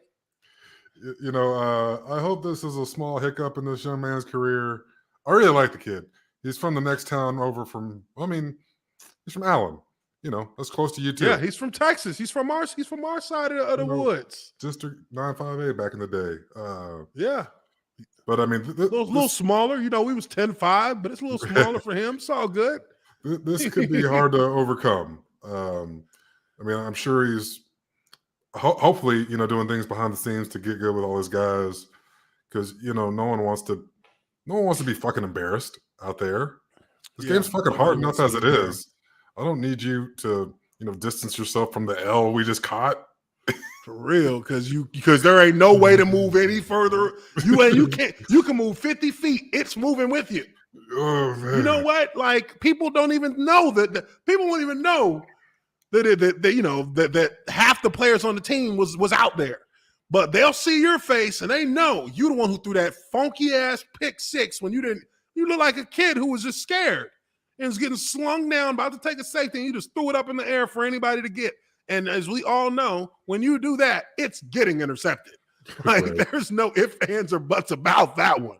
I hope this is a small hiccup in this young man's career. I really like the kid. He's from the next town over from. He's from Allen. That's close to you too. Yeah, he's from Texas. He's from our side of the woods. District 958 back in the day. Yeah. But little smaller. We was 10-5, but it's a little smaller for him. It's all good. This could be hard to overcome. I'm sure he's hopefully, doing things behind the scenes to get good with all his guys, because no one wants to be fucking embarrassed out there. This game's fucking hard enough as it is. I don't need you to, distance yourself from the L we just caught. For real, because there ain't no way to move any further. You can move 50 feet. It's moving with you. Oh man. You know what? People don't even know that people won't even know that half the players on the team was out there. But they'll see your face and they know you the one who threw that funky ass pick six when you look like a kid who was just scared and was getting slung down, about to take a safety, and you just threw it up in the air for anybody to get. And as we all know, when you do that, it's getting intercepted. There's no ifs, ands, or buts about that one.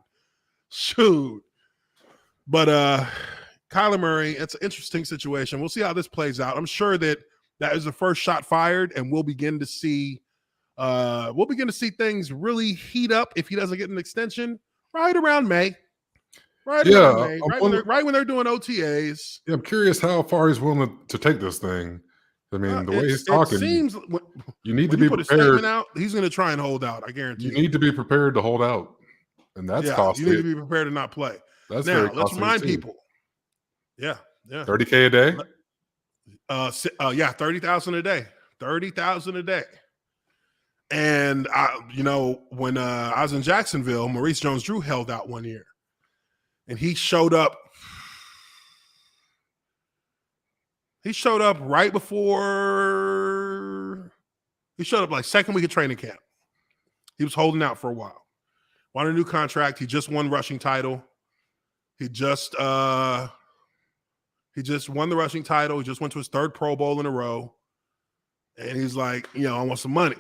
Shoot. But Kyler Murray, it's an interesting situation. We'll see how this plays out. I'm sure that is the first shot fired, and we'll begin to see things really heat up if he doesn't get an extension right around May. Right Yeah, around May, right when they're doing OTAs. Yeah, I'm curious how far he's willing to take this thing. I mean, the way he's It talking, seems you need to when you be put a prepared. statement out, he's going to try and hold out. I guarantee You you. need to be prepared to hold out, and that's Yeah, you need costly. to be prepared to not play. That's very Now, let's costly remind too. people. Yeah. $30K a day. Yeah, 30,000 a day. 30,000 a day. And when I was in Jacksonville, Maurice Jones-Drew held out one year, and he showed up. He showed up right before. He showed up like second week of training camp. He was holding out for a while. Wanted a new contract. He just won rushing title. He just won the rushing title. He just went to his third Pro Bowl in a row. And he's like, I want some money.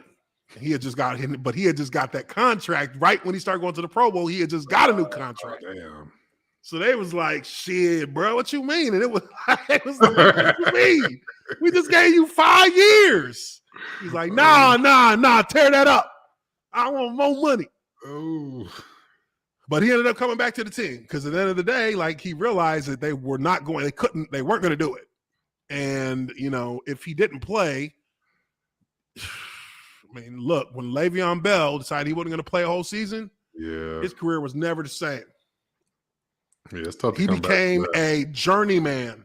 He had just got that contract right when he started going to the Pro Bowl. He had just got a new contract. Damn. So they was like, shit, bro, what you mean? And it was like, what you mean? We just gave you 5 years. He's like, nah, tear that up. I want more money. Oh. But he ended up coming back to the team because at the end of the day, like he realized that they weren't going to do it. And, if he didn't play, I mean, look, when Le'Veon Bell decided he wasn't going to play a whole season, his career was never the same. Yeah, it's tough to he come became back to a journeyman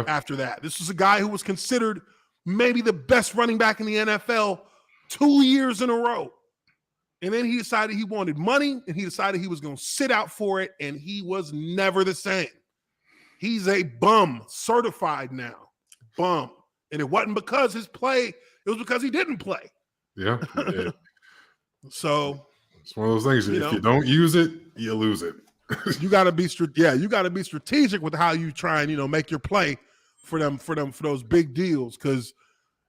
after that. This was a guy who was considered maybe the best running back in the NFL 2 years in a row. And then he decided he wanted money, and he decided he was going to sit out for it, and he was never the same. He's a bum, certified now. Bum. And it wasn't because his play, it was because he didn't play. Yeah. So it's one of those things. If you don't use it, you lose it. You got to be strategic with how you try and make your play for those big deals, because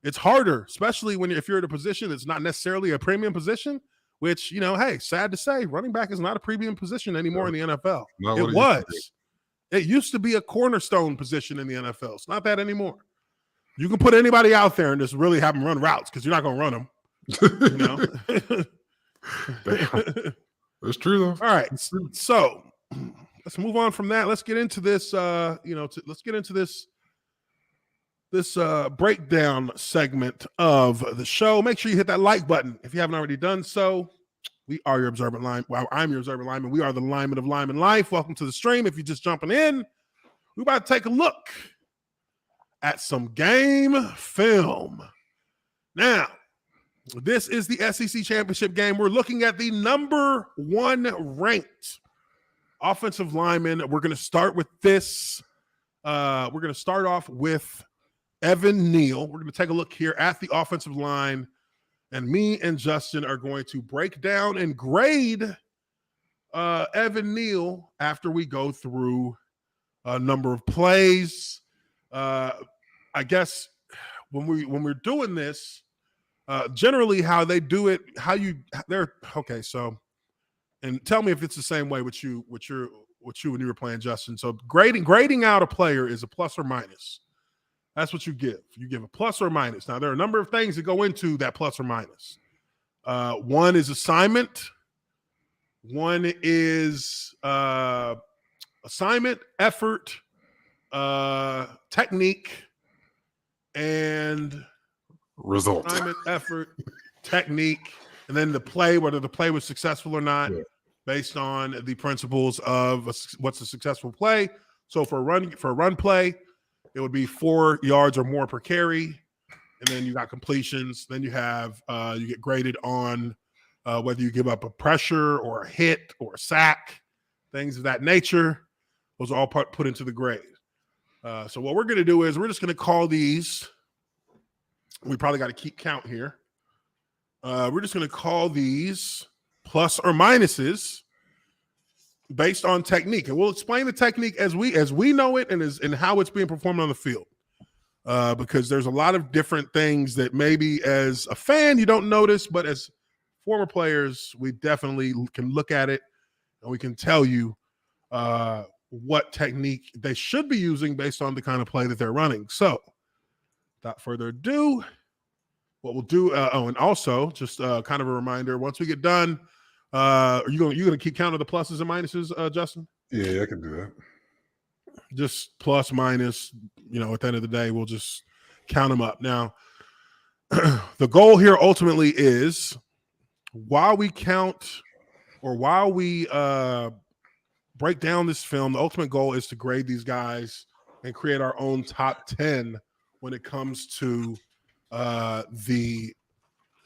it's harder, especially if you're in a position that's not necessarily a premium position. Which hey, sad to say, running back is not a premium position anymore in the NFL. It used to be a cornerstone position in the NFL. It's not that anymore. You can put anybody out there and just really have them run routes because you're not going to run them. That's true though. All right, so let's move on from that. Let's get into this. Let's get into this breakdown segment of the show. Make sure you hit that like button if you haven't already done so. We are your observant line. Well, I'm your observant lineman. We are the lineman of Lineman Life. Welcome to the stream. If you're just jumping in, we're about to take a look at some game film. Now, this is the SEC championship game. We're looking at the number 1 ranked offensive lineman. We're going to start with this. We're going to start off with Evan Neal. We're going to take a look here at the offensive line, and me and Justin are going to break down and grade Evan Neal after we go through a number of plays. I guess when we're doing this, generally how they do it, okay. So, and tell me if it's the same way with you when you were playing, Justin. So grading out a player is a plus or minus. That's what you give. You give a plus or minus. Now, there are a number of things that go into that plus or minus. One is assignment. One is assignment, effort, technique, and result. Assignment, effort, technique, and then the play, whether the play was successful or not, based on the principles of what's a successful play. So for a run play, it would be 4 yards or more per carry. And then you got completions. Then you have you get graded on whether you give up a pressure or a hit or a sack, things of that nature. Those are all put into the grade. So what we're going to do is we're just going to call these. We probably got to keep count here. We're just going to call these plus or minuses based on technique, and we'll explain the technique as we know it and how it's being performed on the field. Because there's a lot of different things that maybe as a fan you don't notice, but as former players, we definitely can look at it and we can tell you what technique they should be using based on the kind of play that they're running. So, without further ado, what we'll do. And also just kind of a reminder: once we get done, are you going to keep count of the pluses and minuses, Justin? Yeah, I can do that. Just plus, minus, at the end of the day, we'll just count them up. Now, the goal here ultimately is while we count or while we break down this film, the ultimate goal is to grade these guys and create our own top 10 when it comes to the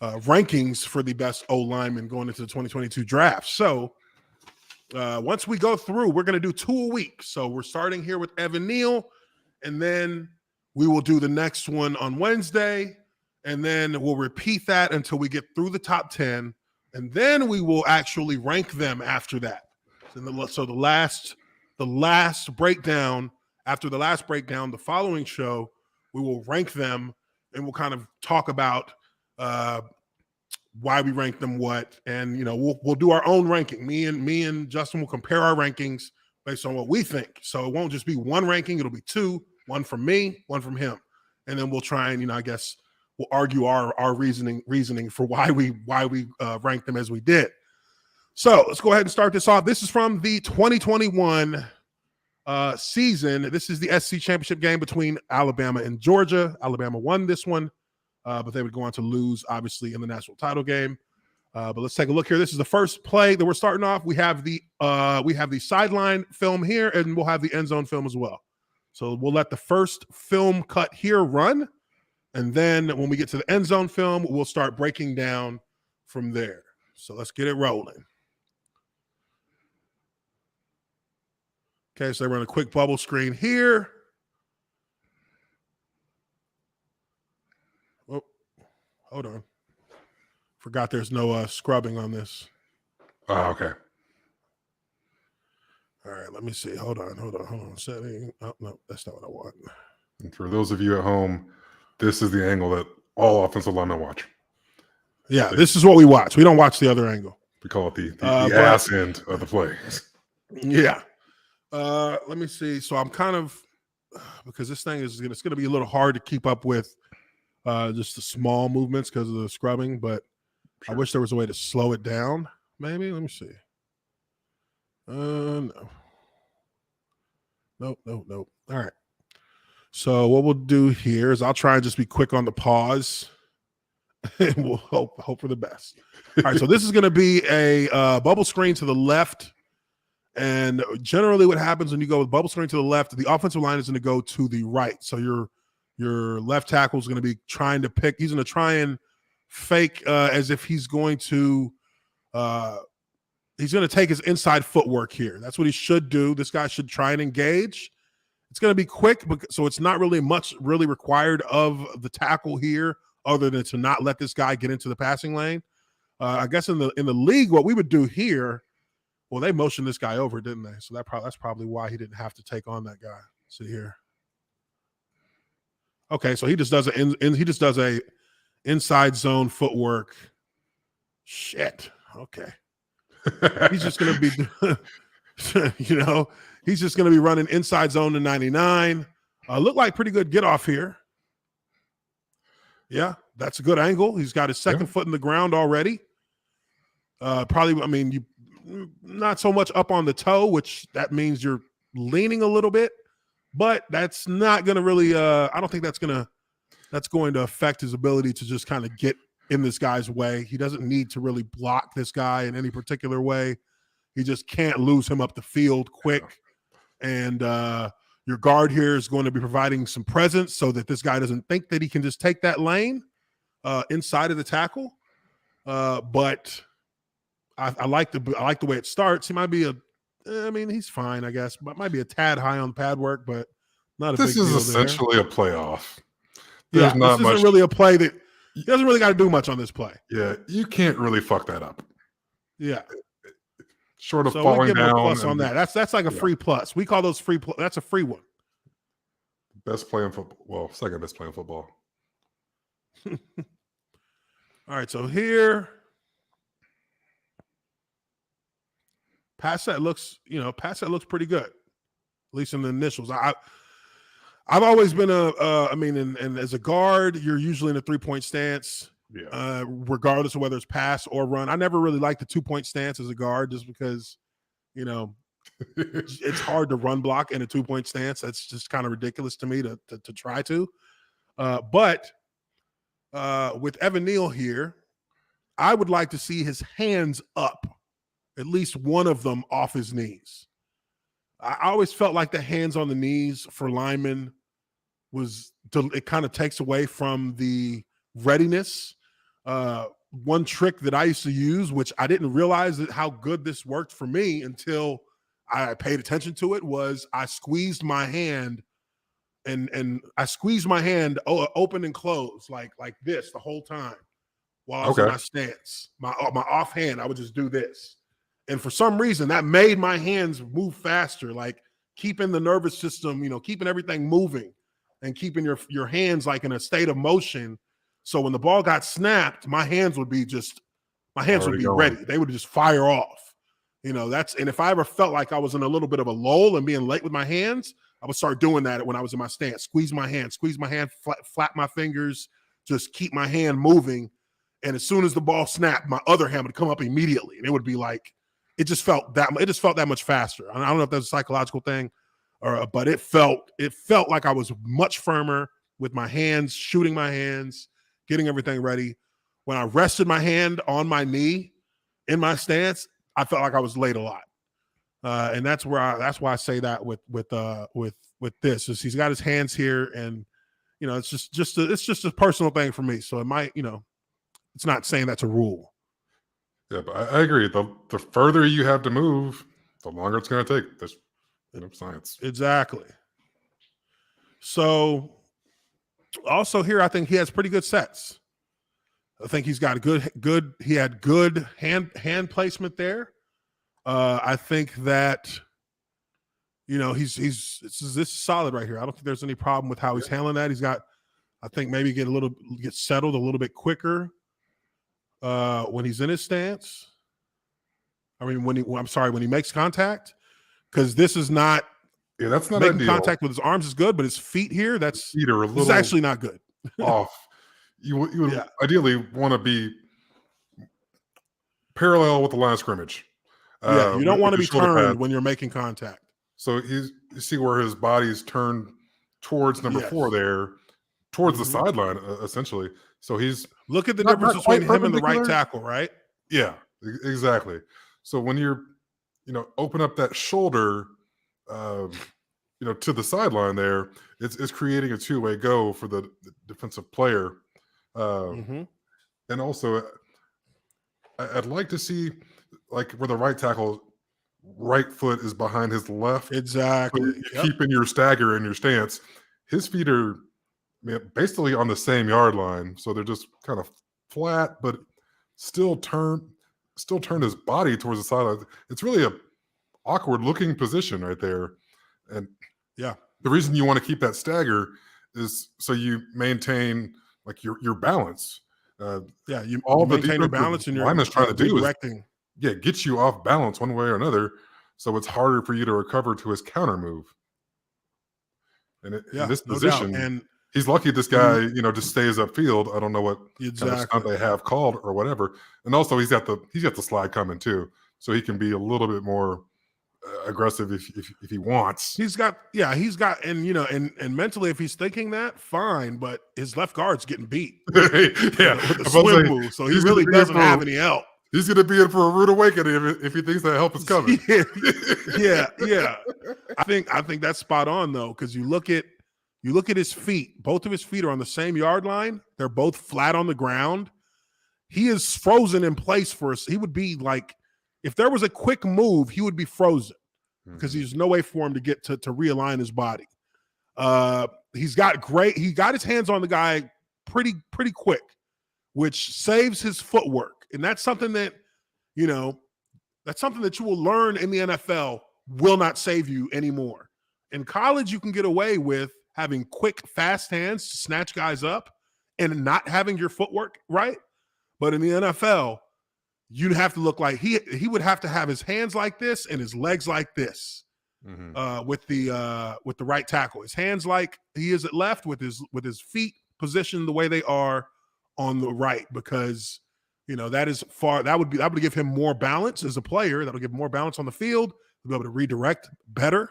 rankings for the best O lineman going into the 2022 draft. So once we go through, we're going to do 2 a week. So we're starting here with Evan Neal, and then we will do the next one on Wednesday, and then we'll repeat that until we get through the top 10, and then we will actually rank them after that. So the last breakdown, after the last breakdown, the following show, we will rank them, and we'll kind of talk about why we rank them what, and we'll do our own ranking. Me and Justin will compare our rankings based on what we think. So it won't just be one ranking, it'll be 2, one from me, one from him. And then we'll try and, I guess we'll argue our reasoning for why we rank them as we did. So let's go ahead and start this off. This is from the 2021 season. This is the SEC championship game between Alabama and Georgia. Alabama won this one, but they would go on to lose, obviously, in the national title game. But let's take a look here. This is the first play that we're starting off. We have the sideline film here, and we'll have the end zone film as well. So we'll let the first film cut here run, and then when we get to the end zone film, we'll start breaking down from there. So let's get it rolling. Okay, so they run a quick bubble screen here. Oh, hold on. Forgot there's no scrubbing on this. Oh, okay. All right, let me see. Hold on. Setting. Oh, no, that's not what I want. And for those of you at home, this is the angle that all offensive linemen watch. Yeah, this is what we watch. We don't watch the other angle. We call it the ass end of the play. Yeah. Let me see. So I'm kind of, because this thing it's going to be a little hard to keep up with just the small movements because of the scrubbing, but sure. I wish there was a way to slow it down. Maybe. Let me see. No. Nope. All right. So what we'll do here is I'll try and just be quick on the pause, and we'll hope for the best. All right. So this is going to be a bubble screen to the left. And generally what happens when you go with bubble screen to the left, the offensive line is going to go to the right. So your left tackle is going to be trying to pick. He's going to try and fake as if he's going to take his inside footwork here. That's what he should do. This guy should try and engage. It's going to be quick, so it's not really much really required of the tackle here other than to not let this guy get into the passing lane. I guess in the league, what we would do here, well, they motioned this guy over, didn't they? So that's probably why he didn't have to take on that guy. See here. Okay, so he just does a inside zone footwork. Shit. Okay. He's just going to be, he's just going to be running inside zone to 99. Look like pretty good get off here. Yeah, that's a good angle. He's got his second foot in the ground already. Probably, not so much up on the toe, which that means you're leaning a little bit, but that's not going to really, I don't think that's going to affect his ability to just kind of get in this guy's way. He doesn't need to really block this guy in any particular way. He just can't lose him up the field quick. And your guard here is going to be providing some presence so that this guy doesn't think that he can just take that lane inside of the tackle. But I like the way it starts. He might be he's fine, I guess, but might be a tad high on pad work, but not a big deal. This is essentially a playoff. This isn't really a play that he doesn't really got to do much on this play. Yeah, you can't really fuck that up. Yeah. Short of falling we give down. Him a plus on that. That's like a free plus. We call those free plus. That's a free one. Best play in football. Well, second best play in football. All right, so here. Pass set looks pretty good, at least in the initials. I've always been and as a guard, you're usually in a 3-point stance, regardless of whether it's pass or run. I never really liked the 2-point stance as a guard just because, It's hard to run block in a 2-point stance. That's just kind of ridiculous to me to try to. But with Evan Neal here, I would like to see his hands up, at least one of them off his knees. I always felt like the hands on the knees for linemen it kind of takes away from the readiness. One trick that I used to use, which I didn't realize how good this worked for me until I paid attention to it, was I squeezed my hand and I squeezed my hand open and closed like this the whole time while I was in my stance. My offhand, I would just do this. And for some reason, that made my hands move faster, like keeping the nervous system, keeping everything moving and keeping your hands like in a state of motion. So when the ball got snapped, my hands would be ready. They would just fire off. And if I ever felt like I was in a little bit of a lull and being late with my hands, I would start doing that when I was in my stance. Squeeze my hand, flap my fingers, just keep my hand moving. And as soon as the ball snapped, my other hand would come up immediately. And it would be like, it just felt that much faster. I don't know if that's a psychological thing, but it felt like I was much firmer with my hands, shooting my hands, getting everything ready. When I rested my hand on my knee in my stance, I felt like I was late a lot. And that's why I say that with this is he's got his hands here, and it's just a personal thing for me. So it might, it's not saying that's a rule. Yeah, but I agree. The further you have to move, the longer it's going to take. That's science. Exactly. So also here, I think he has pretty good sets. I think he's got he had good hand placement there. I think that, this is solid right here. I don't think there's any problem with how he's handling that. He's got, I think maybe get settled a little bit quicker when he's in his stance. I mean, when he makes contact, because this is not. Yeah, that's not making ideal. Contact with his arms is good, but his feet here, this is actually not good. Off. You would ideally want to be parallel with the line of scrimmage. You don't want to be turned when you're making contact. So you see where his body's turned towards number 4 there, towards the sideline, essentially. So look at the difference between him and the right tackle, right? Yeah, exactly. So when you're, open up that shoulder, to the sideline there, it's creating a two-way go for the defensive player. And also, I'd like to see like where the right tackle right foot is behind his left. Exactly. So keeping your stagger in your stance. His feet are basically on the same yard line. So they're just kind of flat, but still turn his body towards the sideline. It's really a awkward looking position right there. And the reason you want to keep that stagger is so you maintain like your balance. You maintain your balance, and you're trying to do directing. Get you off balance one way or another, so it's harder for you to recover to his counter move. And in this position, and he's lucky this guy, just stays upfield. I don't know what kind of stunt they have called or whatever. And also he's got the slide coming too, so he can be a little bit more aggressive if he wants. He's got and mentally, if he's thinking that, fine, but his left guard's getting beat. With the swim move, so he really doesn't have any help. He's going to be in for a rude awakening if he thinks that help is coming. Yeah. I think that's spot on though, because you look at his feet. Both of his feet are on the same yard line. They're both flat on the ground. He is frozen in place for us. He would be like, if there was a quick move, he would be frozen because there's no way for him to get to realign his body. He got his hands on the guy pretty quick, which saves his footwork. And that's something that, you will learn in the NFL will not save you anymore. In college, you can get away with having quick, fast hands to snatch guys up and not having your footwork right. But in the NFL, you'd have to look like he would have to have his hands like this and his legs like this with the right tackle. His hands like he is at left with his feet positioned the way they are on the right, because that would give him more balance as a player. That'll give more balance on the field. He'll be able to redirect better,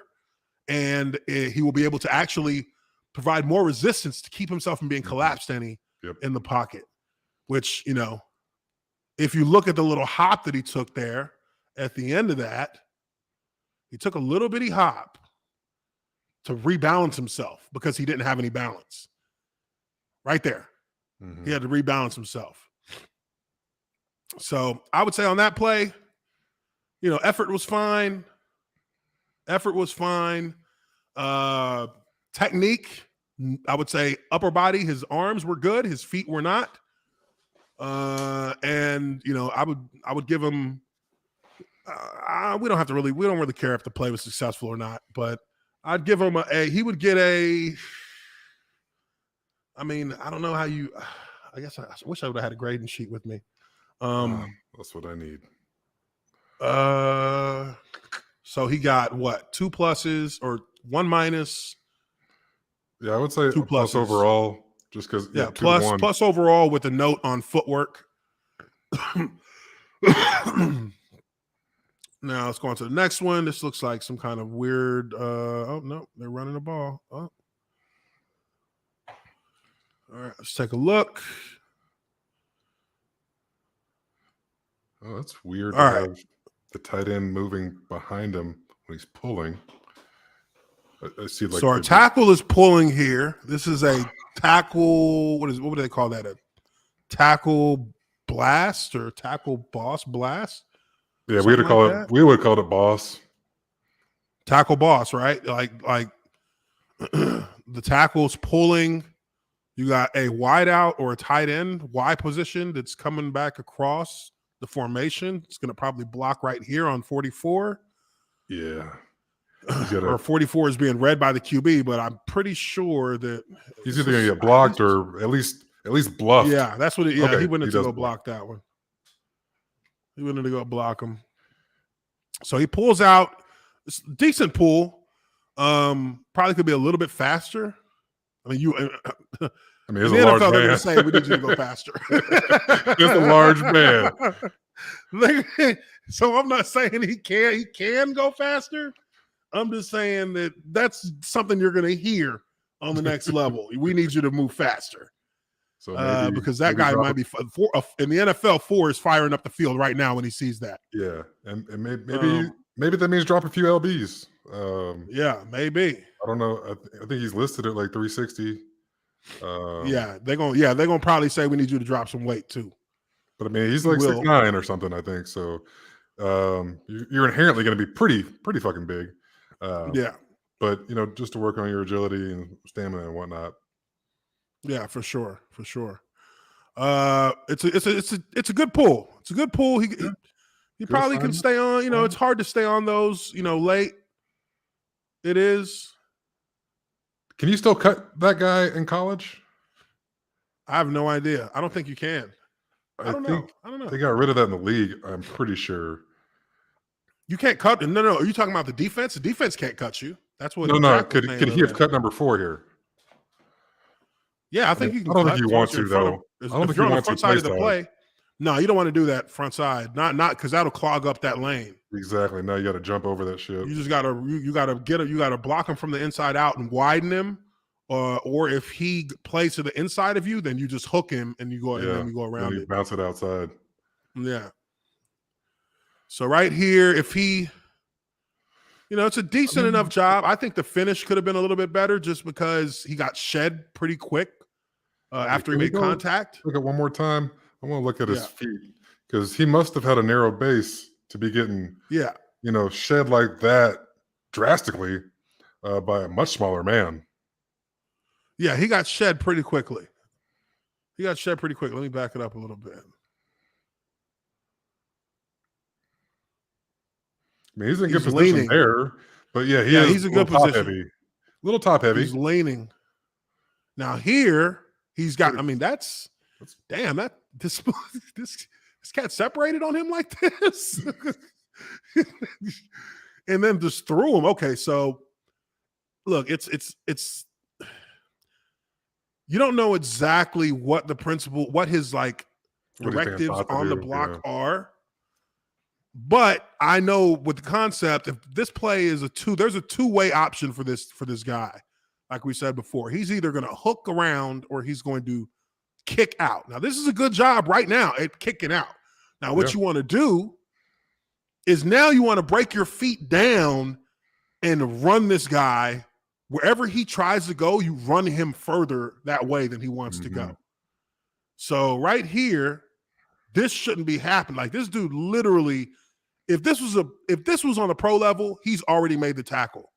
and he will be able to actually provide more resistance to keep himself from being collapsed in the pocket. Which, if you look at the little hop that he took there at the end of that, he took a little bitty hop to rebalance himself because he didn't have any balance. Right there. Mm-hmm. He had to rebalance himself. So I would say on that play, effort was fine. Technique, I would say upper body, his arms were good. His feet were not. And I would give him, we don't really care if the play was successful or not, but I'd give him he would get I don't know how I guess I wish I would have had a grading sheet with me. That's what I need. So he got what? 2 pluses or 1 minus? Yeah, I would say 2 plus overall, just because. Yeah, plus overall with a note on footwork. Now let's go on to the next one. This looks like some kind of weird. Oh no, they're running the ball. Oh. All right, let's take a look. Oh, that's weird to have the tight end moving behind him when he's pulling. I see so our tackle is pulling here. This is a tackle. What would they call that? A tackle blast or tackle boss blast? Yeah, we would have called it boss. Tackle boss, right? Like the tackle's pulling. You got a wide out or a tight end Y position that's coming back across the formation. It's going to probably block right here on 44. Yeah. Or 44 is being read by the QB, but I'm pretty sure that he's either going to get blocked or at least bluffed. Yeah, that's what he went to go block that one. He went to go block him. So he pulls out. It's a decent pull. Probably could be a little bit faster. He's in a the large NFL, man. they're going to say we need you to go faster. He's a large man. So I'm not saying he can go faster. I'm just saying that that's something you're going to hear on the next level. We need you to move faster. So because that guy might be in the NFL, 4 is firing up the field right now when he sees that. Yeah, and maybe that means drop a few lbs. Yeah, maybe. I don't know. I think he's listed at like 360. They're gonna probably say we need you to drop some weight too. But he's like 6'9" or something, I think. So you're inherently going to be pretty fucking big. But just to work on your agility and stamina and whatnot. Yeah, for sure. It's a good pull. It's a good pull. He probably can stay on. It's hard to stay on those. Late. It is. Can you still cut that guy in college? I have no idea. I don't think you can. I don't know. They got rid of that in the league. I'm pretty sure. You can't cut. No. Are you talking about the defense? The defense can't cut you. That's what. No. Could he have cut number 4 here? Yeah, I think you can. I don't think you want to though. If you're on the front side of the play, no, you don't want to do that front side. Not because that'll clog up that lane. Exactly. Now you got to jump over that shit. You just gotta you gotta block him from the inside out and widen him. Or if he plays to the inside of you, then you just hook him and you go and then you go around it. Bounce it outside. Yeah. So right here, if he, it's a decent enough job. I think the finish could have been a little bit better just because he got shed pretty quick after he made contact. Look at one more time. I want to look at his feet because he must have had a narrow base to be getting, shed like that drastically by a much smaller man. Yeah, he got shed pretty quickly. Let me back it up a little bit. He's in good position there, but he's in good position. A little top heavy. He's leaning. Now here, he's got. That's damn. This cat separated on him like this, and then just threw him. Okay, so look, it's. You don't know exactly what the principal, what his directives on the block are. But I know with the concept, if this play is there's a two-way option for this guy. Like we said before, he's either going to hook around or he's going to kick out. Now, this is a good job right now at kicking out. Now, what you want to do is now you want to break your feet down and run this guy wherever he tries to go. You run him further that way than he wants to go. So right here, this shouldn't be happening. Like this dude literally, if this was on a pro level, he's already made the tackle.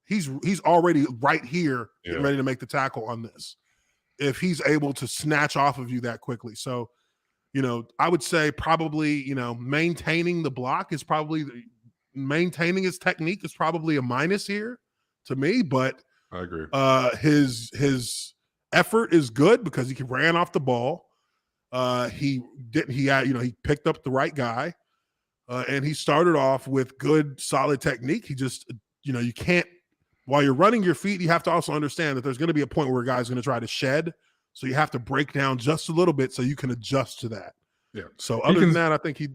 He's already right here getting ready to make the tackle on this. If he's able to snatch off of you that quickly. So, I would say probably, maintaining the block is probably maintaining his technique is probably a minus here to me, but I agree. His effort is good because he ran off the ball. He picked up the right guy. And he started off with good, solid technique. He just, you can't, while you're running your feet, you have to also understand that there's going to be a point where a guy's going to try to shed. So you have to break down just a little bit so you can adjust to that. Yeah. So other than that, I think he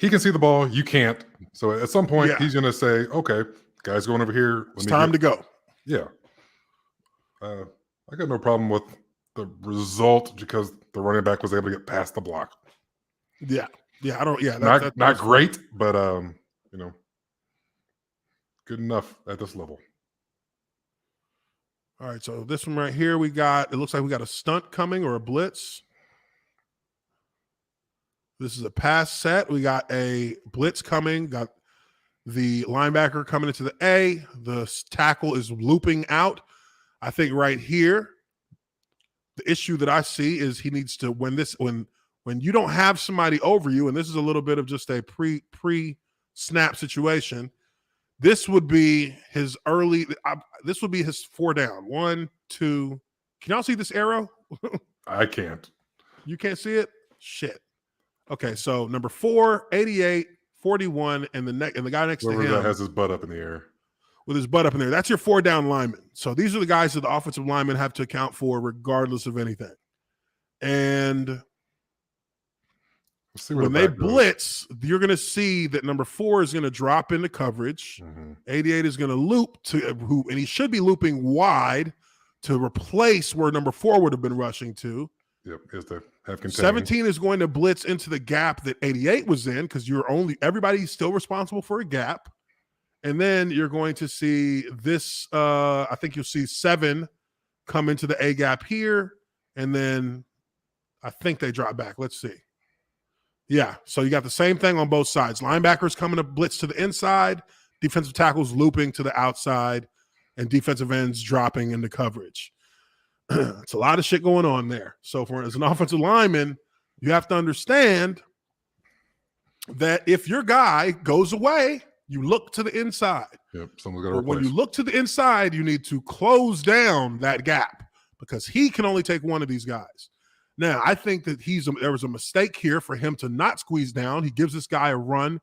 can see the ball. You can't. So at some point, he's going to say, okay, guy's going over here. It's time to go. Yeah. I got no problem with the result because the running back was able to get past the block. Yeah. Yeah, I don't. Yeah, not great, but good enough at this level. All right, so this one right here, it looks like we got a stunt coming or a blitz. This is a pass set. We got a blitz coming. Got the linebacker coming into the A. The tackle is looping out. I think right here, the issue that I see is he needs to when you don't have somebody over you, and this is a little bit of just a pre-snap situation, this would be his this would be his 4 down. 1, 2. Can y'all see this arrow? I can't. You can't see it? Shit. Okay, so number 4, 88, 41, and the guy next to him that has his butt up in the air. With his butt up in there. That's your 4 down lineman. So these are the guys that the offensive linemen have to account for regardless of anything. And when they blitz, you're going to see that number 4 is going to drop into coverage. 88 is going to loop and he should be looping wide to replace where number 4 would have been rushing to. Yep, is to have contained. 17 is going to blitz into the gap that 88 was in because everybody's still responsible for a gap. And then you're going to see this. I think you'll see 7 come into the A gap here, and then I think they drop back. Let's see. Yeah, so you got the same thing on both sides. Linebackers coming to blitz to the inside, defensive tackles looping to the outside, and defensive ends dropping into coverage. It's a lot of shit going on there. So as an offensive lineman, you have to understand that if your guy goes away, you look to the inside. Yep, someone's got to replace. When you look to the inside, you need to close down that gap because he can only take one of these guys. Now, I think that there was a mistake here for him to not squeeze down. He gives this guy a run,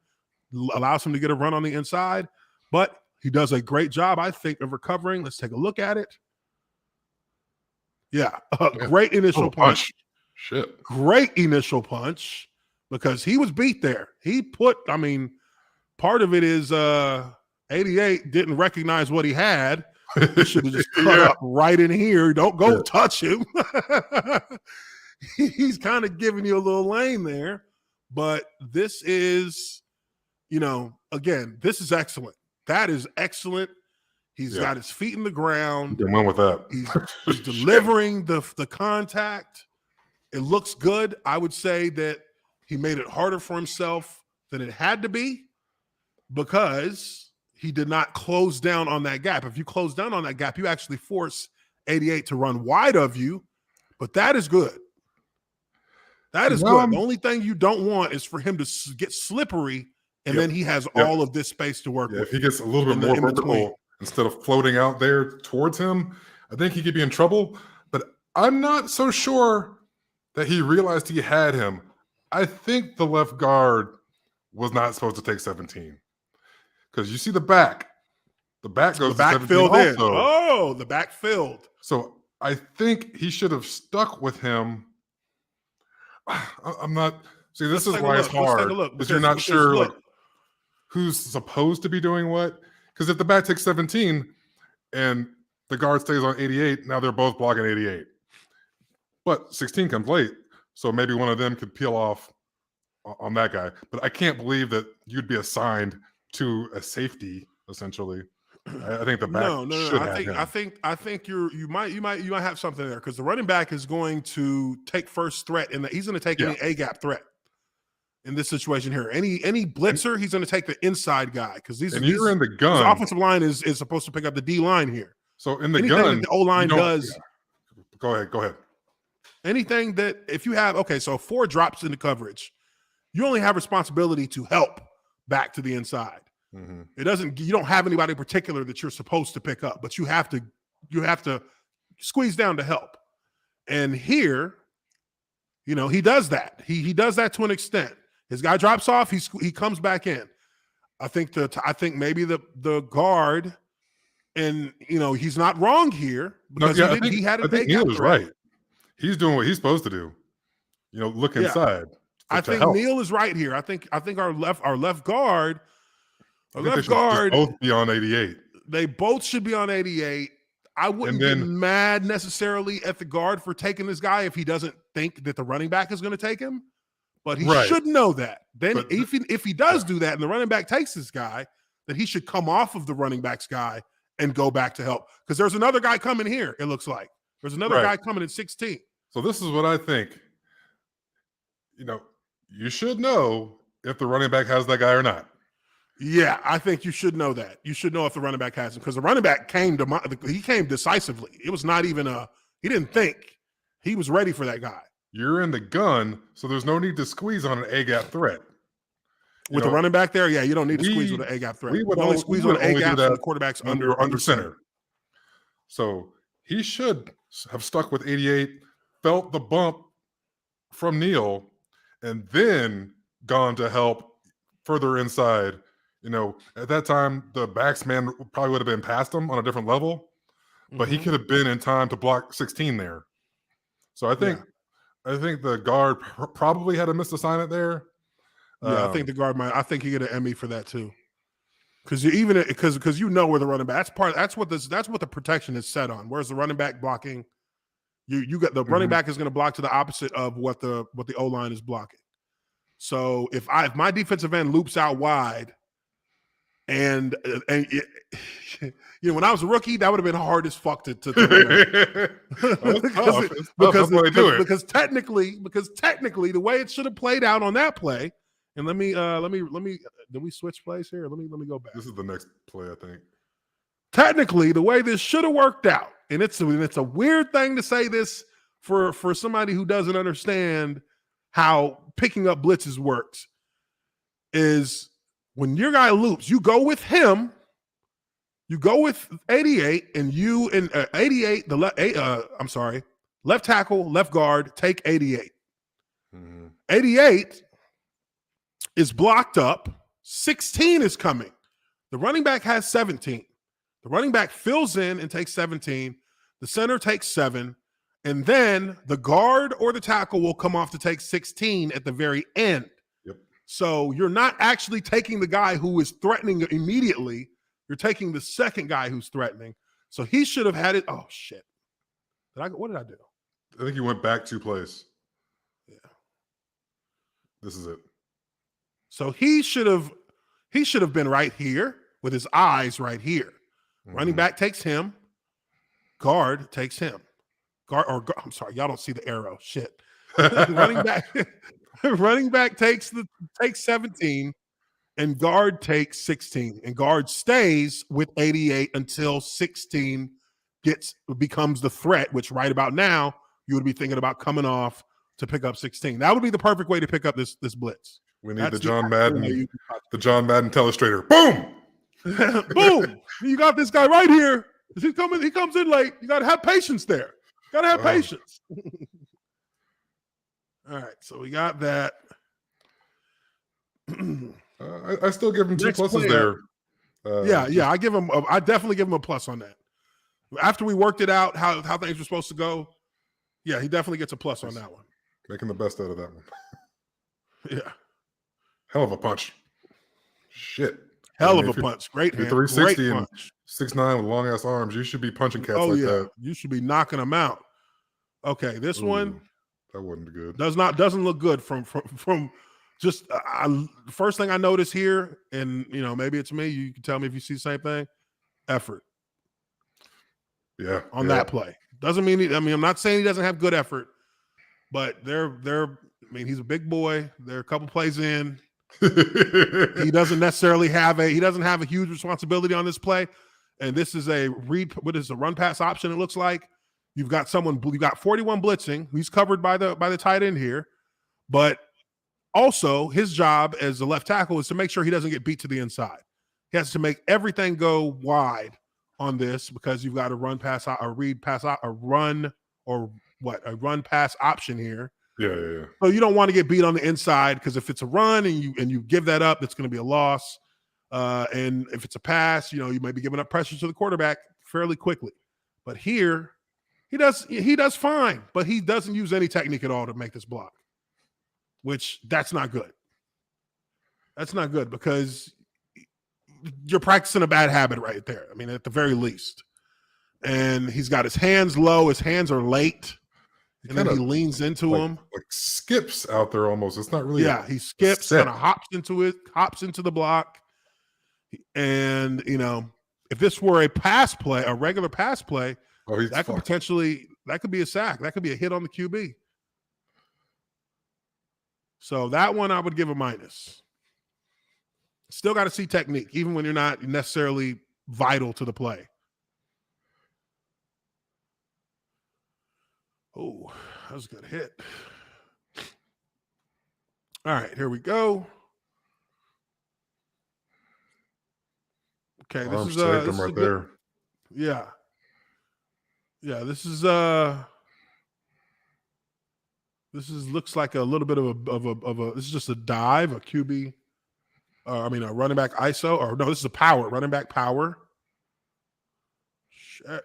allows him to get a run on the inside, but he does a great job, I think, of recovering. Let's take a look at it. Yeah, great initial punch. Shit. Great initial punch because he was beat there. Part of it is 88 didn't recognize what he had. He should have just cut up right in here. Don't go touch him. He's kind of giving you a little lane there. But this is, again, this is excellent. That is excellent. He's got his feet in the ground. Did one with that. He's delivering the contact. It looks good. I would say that he made it harder for himself than it had to be because he did not close down on that gap. If you close down on that gap, you actually force 88 to run wide of you, but that is good. That is good. The only thing you don't want is for him to get slippery, and then he has all of this space to work with. If he gets a little bit more vertical instead of floating out there towards him, I think he could be in trouble. But I'm not so sure that he realized he had him. I think the left guard was not supposed to take 17 because you see the back. The back goes. The back filled in. Oh, the back filled. So I think he should have stuck with him. I'm not. See, this Let's is take a why it's look. Let's take hard a look because you're because not sure look, like, who's supposed to be doing what. Because if the back takes 17 and the guard stays on 88, now they're both blocking 88. But 16 comes late, so maybe one of them could peel off on that guy. But I can't believe that you'd be assigned to a safety essentially. I think the back no. should have him. I think you might have something there because the running back is going to take first threat and he's going to take any A gap threat in this situation here. Any blitzer, he's going to take the inside guy because you're in the gun. The offensive line is supposed to pick up the D line here. So in the anything gun, that the O line does. Yeah. Go ahead. Anything that if you have so 4 drops into coverage, you only have responsibility to help back to the inside. Mm-hmm. You don't have anybody in particular that you're supposed to pick up, but you have to squeeze down to help. And here, he does that. He does that to an extent. His guy drops off, he comes back in. I think maybe the guard, and he's not wrong here because I think Neal is right. He's doing what he's supposed to do. Look inside. I think Neal is right here. I think our left guard. Both be on 88. They both should be on 88. I wouldn't get mad necessarily at the guard for taking this guy if he doesn't think that the running back is going to take him, but he should know that. Then if he does do that and the running back takes this guy, then he should come off of the running back's guy and go back to help because there's another guy coming here. It looks like there's another guy coming at 16. So this is what I think. You should know if the running back has that guy or not. Yeah, I think you should know that. You should know if the running back has him because the running back came decisively. It was not even he didn't think. He was ready for that guy. You're in the gun, so there's no need to squeeze on an A-gap threat. With the running back there, you don't need to squeeze with an A-gap threat. We would only squeeze on an A-gap when the quarterback's under center. So he should have stuck with 88, felt the bump from Neal, and then gone to help further inside. At that time, the backs man probably would have been past him on a different level, but he could have been in time to block 16 there. So I think the guard probably had a missed assignment there. Yeah, I think the guard might. I think he get an Emmy for that too, because because where the running back. That's what the protection is set on. Whereas the running back blocking, you got the running back is going to block to the opposite of what the O line is blocking. So if my defensive end loops out wide. And when I was a rookie, that would have been hard as fuck to because technically the way it should have played out on that play. And let me did we switch plays here? Let me go back. This is the next play, I think. Technically, the way this should have worked out, and it's a weird thing to say this for somebody who doesn't understand how picking up blitzes works, is when your guy loops, you go with him, you go with 88, and 88, left tackle, left guard, take 88. 88 is blocked up. 16 is coming. The running back has 17. The running back fills in and takes 17. The center takes 7. And then the guard or the tackle will come off to take 16 at the very end. So you're not actually taking the guy who is threatening immediately. You're taking the second guy who's threatening. So he should have had it. Oh, shit. What did I do? I think you went back 2 plays. Yeah. This is it. So he should have been right here with his eyes right here. Running back takes him. Guard takes him. I'm sorry, y'all don't see the arrow. Shit. Running back takes 17, and guard takes 16, and guard stays with 88 until 16 becomes the threat. Which right about now you would be thinking about coming off to pick up 16. That would be the perfect way to pick up this blitz. We need the John Madden telestrator. Boom, boom. You got this guy right here. He comes in late. You got to have patience there. Got to have patience. All right, so we got that. I still give him 2 pluses there. I give him. I definitely give him a plus on that. After we worked it out, how things were supposed to go, yeah, he definitely gets a plus on that one. Making the best out of that one. Yeah. Hell of a punch. Shit. Hell of a punch. Great hand. 360 Great and punch. 6'9" with long ass arms. You should be punching cats Oh, like yeah. that. You should be knocking them out. Okay, this one that wasn't good. doesn't look good from just the first thing I notice here, and maybe it's me. You can tell me if you see the same thing. Effort. Yeah. On that play. Doesn't mean I'm not saying he doesn't have good effort, but he's a big boy. They're a couple plays in. He doesn't necessarily have a huge responsibility on this play. And this is a run pass option, it looks like. You've got 41 blitzing. He's covered by the tight end here. But also his job as a left tackle is to make sure he doesn't get beat to the inside. He has to make everything go wide on this because you've got a run pass option here. Yeah. So you don't want to get beat on the inside because if it's a run and you give that up, that's going to be a loss. And if it's a pass, you may be giving up pressure to the quarterback fairly quickly. But here, he does fine, but he doesn't use any technique at all to make this block, which that's not good. That's not good because you're practicing a bad habit right there. I mean, at the very least. And he's got his hands low. His hands are late. And then he leans into him. Like skips out there almost. It's not really. Yeah, he skips, kind of hops into the block. And, if this were a regular pass play, that could be a sack. That could be a hit on the QB. So that one I would give a minus. Still got to see technique, even when you're not necessarily vital to the play. Oh, that was a good hit. All right, here we go. Okay, this is right there. Yeah. Yeah, this looks like a little bit of a this is just a dive, a QB. A running back ISO, or no, this is a power, running back power. Shit.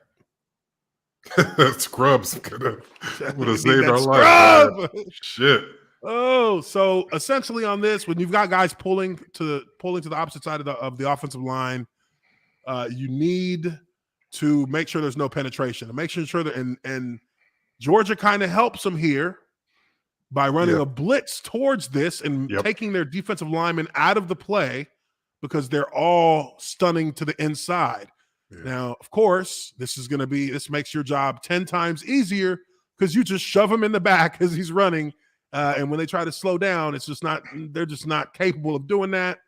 Scrubs would have saved our life. Shit. Oh, so essentially on this, when you've got guys pulling to the opposite side of the offensive line, you need to make sure there's no penetration. And make sure that and Georgia kind of helps them here by running a blitz towards this and taking their defensive linemen out of the play because they're all stunning to the inside. Yeah. Now, of course, this makes your job 10 times easier because you just shove him in the back as he's running. And when they try to slow down, they're just not capable of doing that.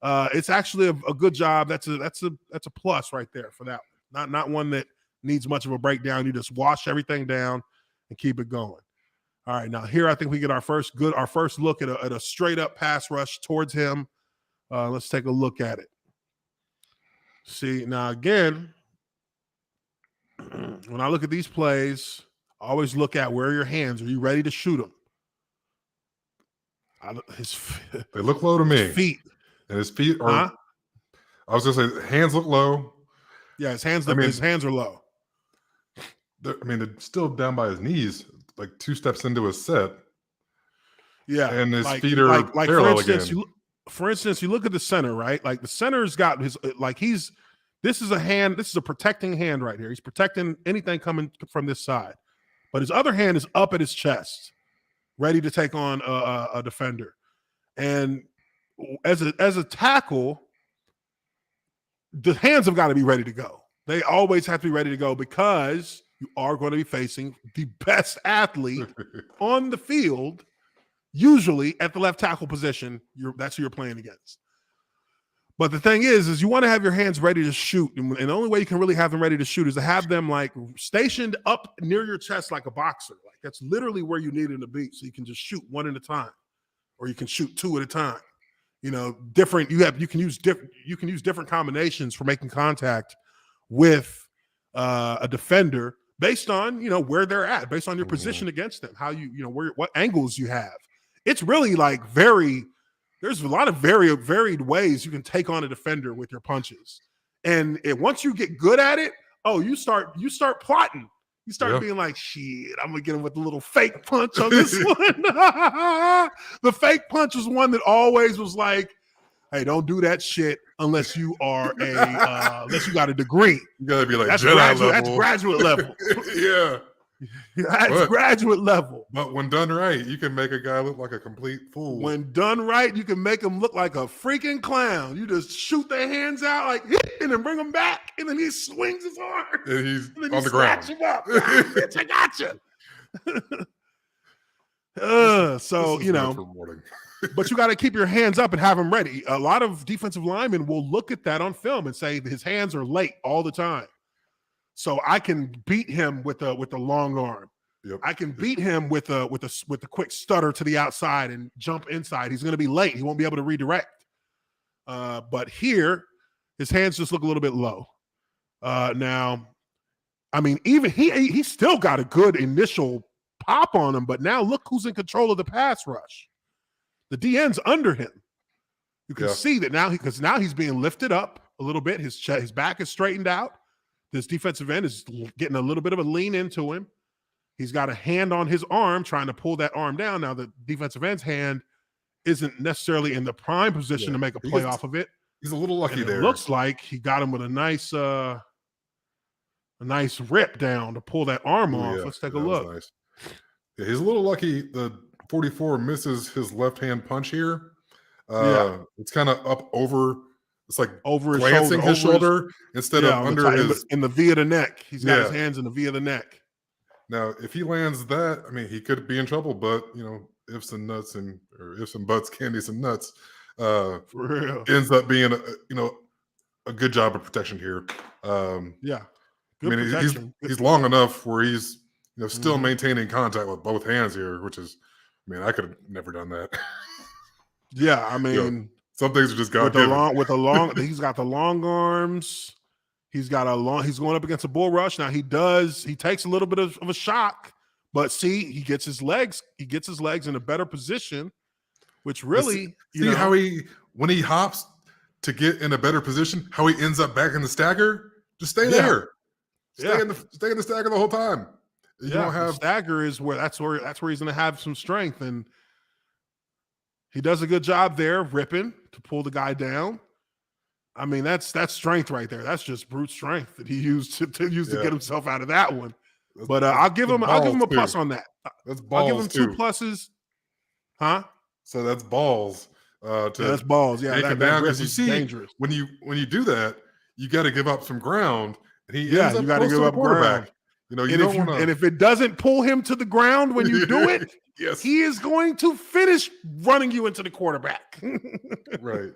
It's actually a good job. That's a plus right there for that one. Not one that needs much of a breakdown. You just wash everything down and keep it going. All right, now here I think we get our first look at a straight up pass rush towards him. Let's take a look at it. See, now again, when I look at these plays, I always look at where are your hands. Are you ready to shoot them? They look low to me. His feet. And his feet are. I was going to say, hands look low. Yeah, his hands are low. They're still down by his knees, like 2 steps into a set. Yeah. And his feet are parallel again. For instance, you look at the center, right? Like the center's got this is a protecting hand right here. He's protecting anything coming from this side. But his other hand is up at his chest, ready to take on a defender. And as a tackle, the hands have got to be ready to go. They always have to be ready to go because you are going to be facing the best athlete on the field, usually at the left tackle position. That's who you're playing against. But the thing is you want to have your hands ready to shoot. And the only way you can really have them ready to shoot is to have them like stationed up near your chest like a boxer. Like that's literally where you need them to be. So you can just shoot one at a time, or you can shoot 2 at a time. You can use different combinations for making contact with a defender based on, where they're at, based on your position against them, how what angles you have. It's really like there's a lot of varied ways you can take on a defender with your punches. And once you get good at it, you start plotting. You start being like, shit, I'm going to get him with a little fake punch on this one. The fake punch was one that always was like, hey, don't do that shit unless you are unless you got a degree. You gotta be like that's Jedi graduate, level. That's graduate level. Yeah. That's graduate level. But when done right, you can make a guy look like a complete fool. When done right, you can make him look like a freaking clown. You just shoot their hands out like, and then bring him back, and then he swings his arm. And he's and then on the ground. Him up. Bitch, I got you. So, you know, but you got to keep your hands up and have them ready. A lot of defensive linemen will look at that on film and say his hands are late all the time. So I can beat him with a long arm. Yep. I can beat him with a quick stutter to the outside and jump inside. He's going to be late. He won't be able to redirect. But here, his hands just look a little bit low. Now, I mean, even he still got a good initial pop on him, but now look who's in control of the pass rush. The DN's under him. You can see that now because now he's being lifted up a little bit. His back is straightened out. This defensive end is getting a little bit of a lean into him. He's got a hand on his arm trying to pull that arm down. Now, the defensive end's hand isn't necessarily in the prime position to make a play off of it. He's a little lucky there. It looks like he got him with a nice rip down to pull that arm off. Let's take a look. Nice. Yeah, he's a little lucky. The 44 misses his left-hand punch here. It's kind of up over. It's like over glancing his shoulder instead of under in the V of the neck. He's got his hands in the V of the neck. Now, if he lands that, I mean, he could be in trouble. But you know, ifs and buts, candies and nuts. For real, ends up being a good job of protection here. Good protection. He's long enough where he's still maintaining contact with both hands here, which is, I mean, I could have never done that. Yeah, I mean. Some things are just God given. He's got the long arms. He's going up against a bull rush. Now he takes a little bit of a shock, but see, he gets his legs in a better position, which really, how when he hops to get in a better position, how he ends up back in the stagger. Just stay there. Stay in the stagger the whole time. You don't have stagger is where that's where he's going to have some strength, and he does a good job there, ripping to pull the guy down. I mean, that's strength right there. That's just brute strength that he used to get himself out of that one. But I'll give him a plus on that. That's balls. I'll give him 2 pluses. Huh? So that's balls. That's balls. Yeah, that is dangerous. When you do that, you got to give up some ground. And you got to give up ground. And if it doesn't pull him to the ground when you do it, he is going to finish running you into the quarterback. Right.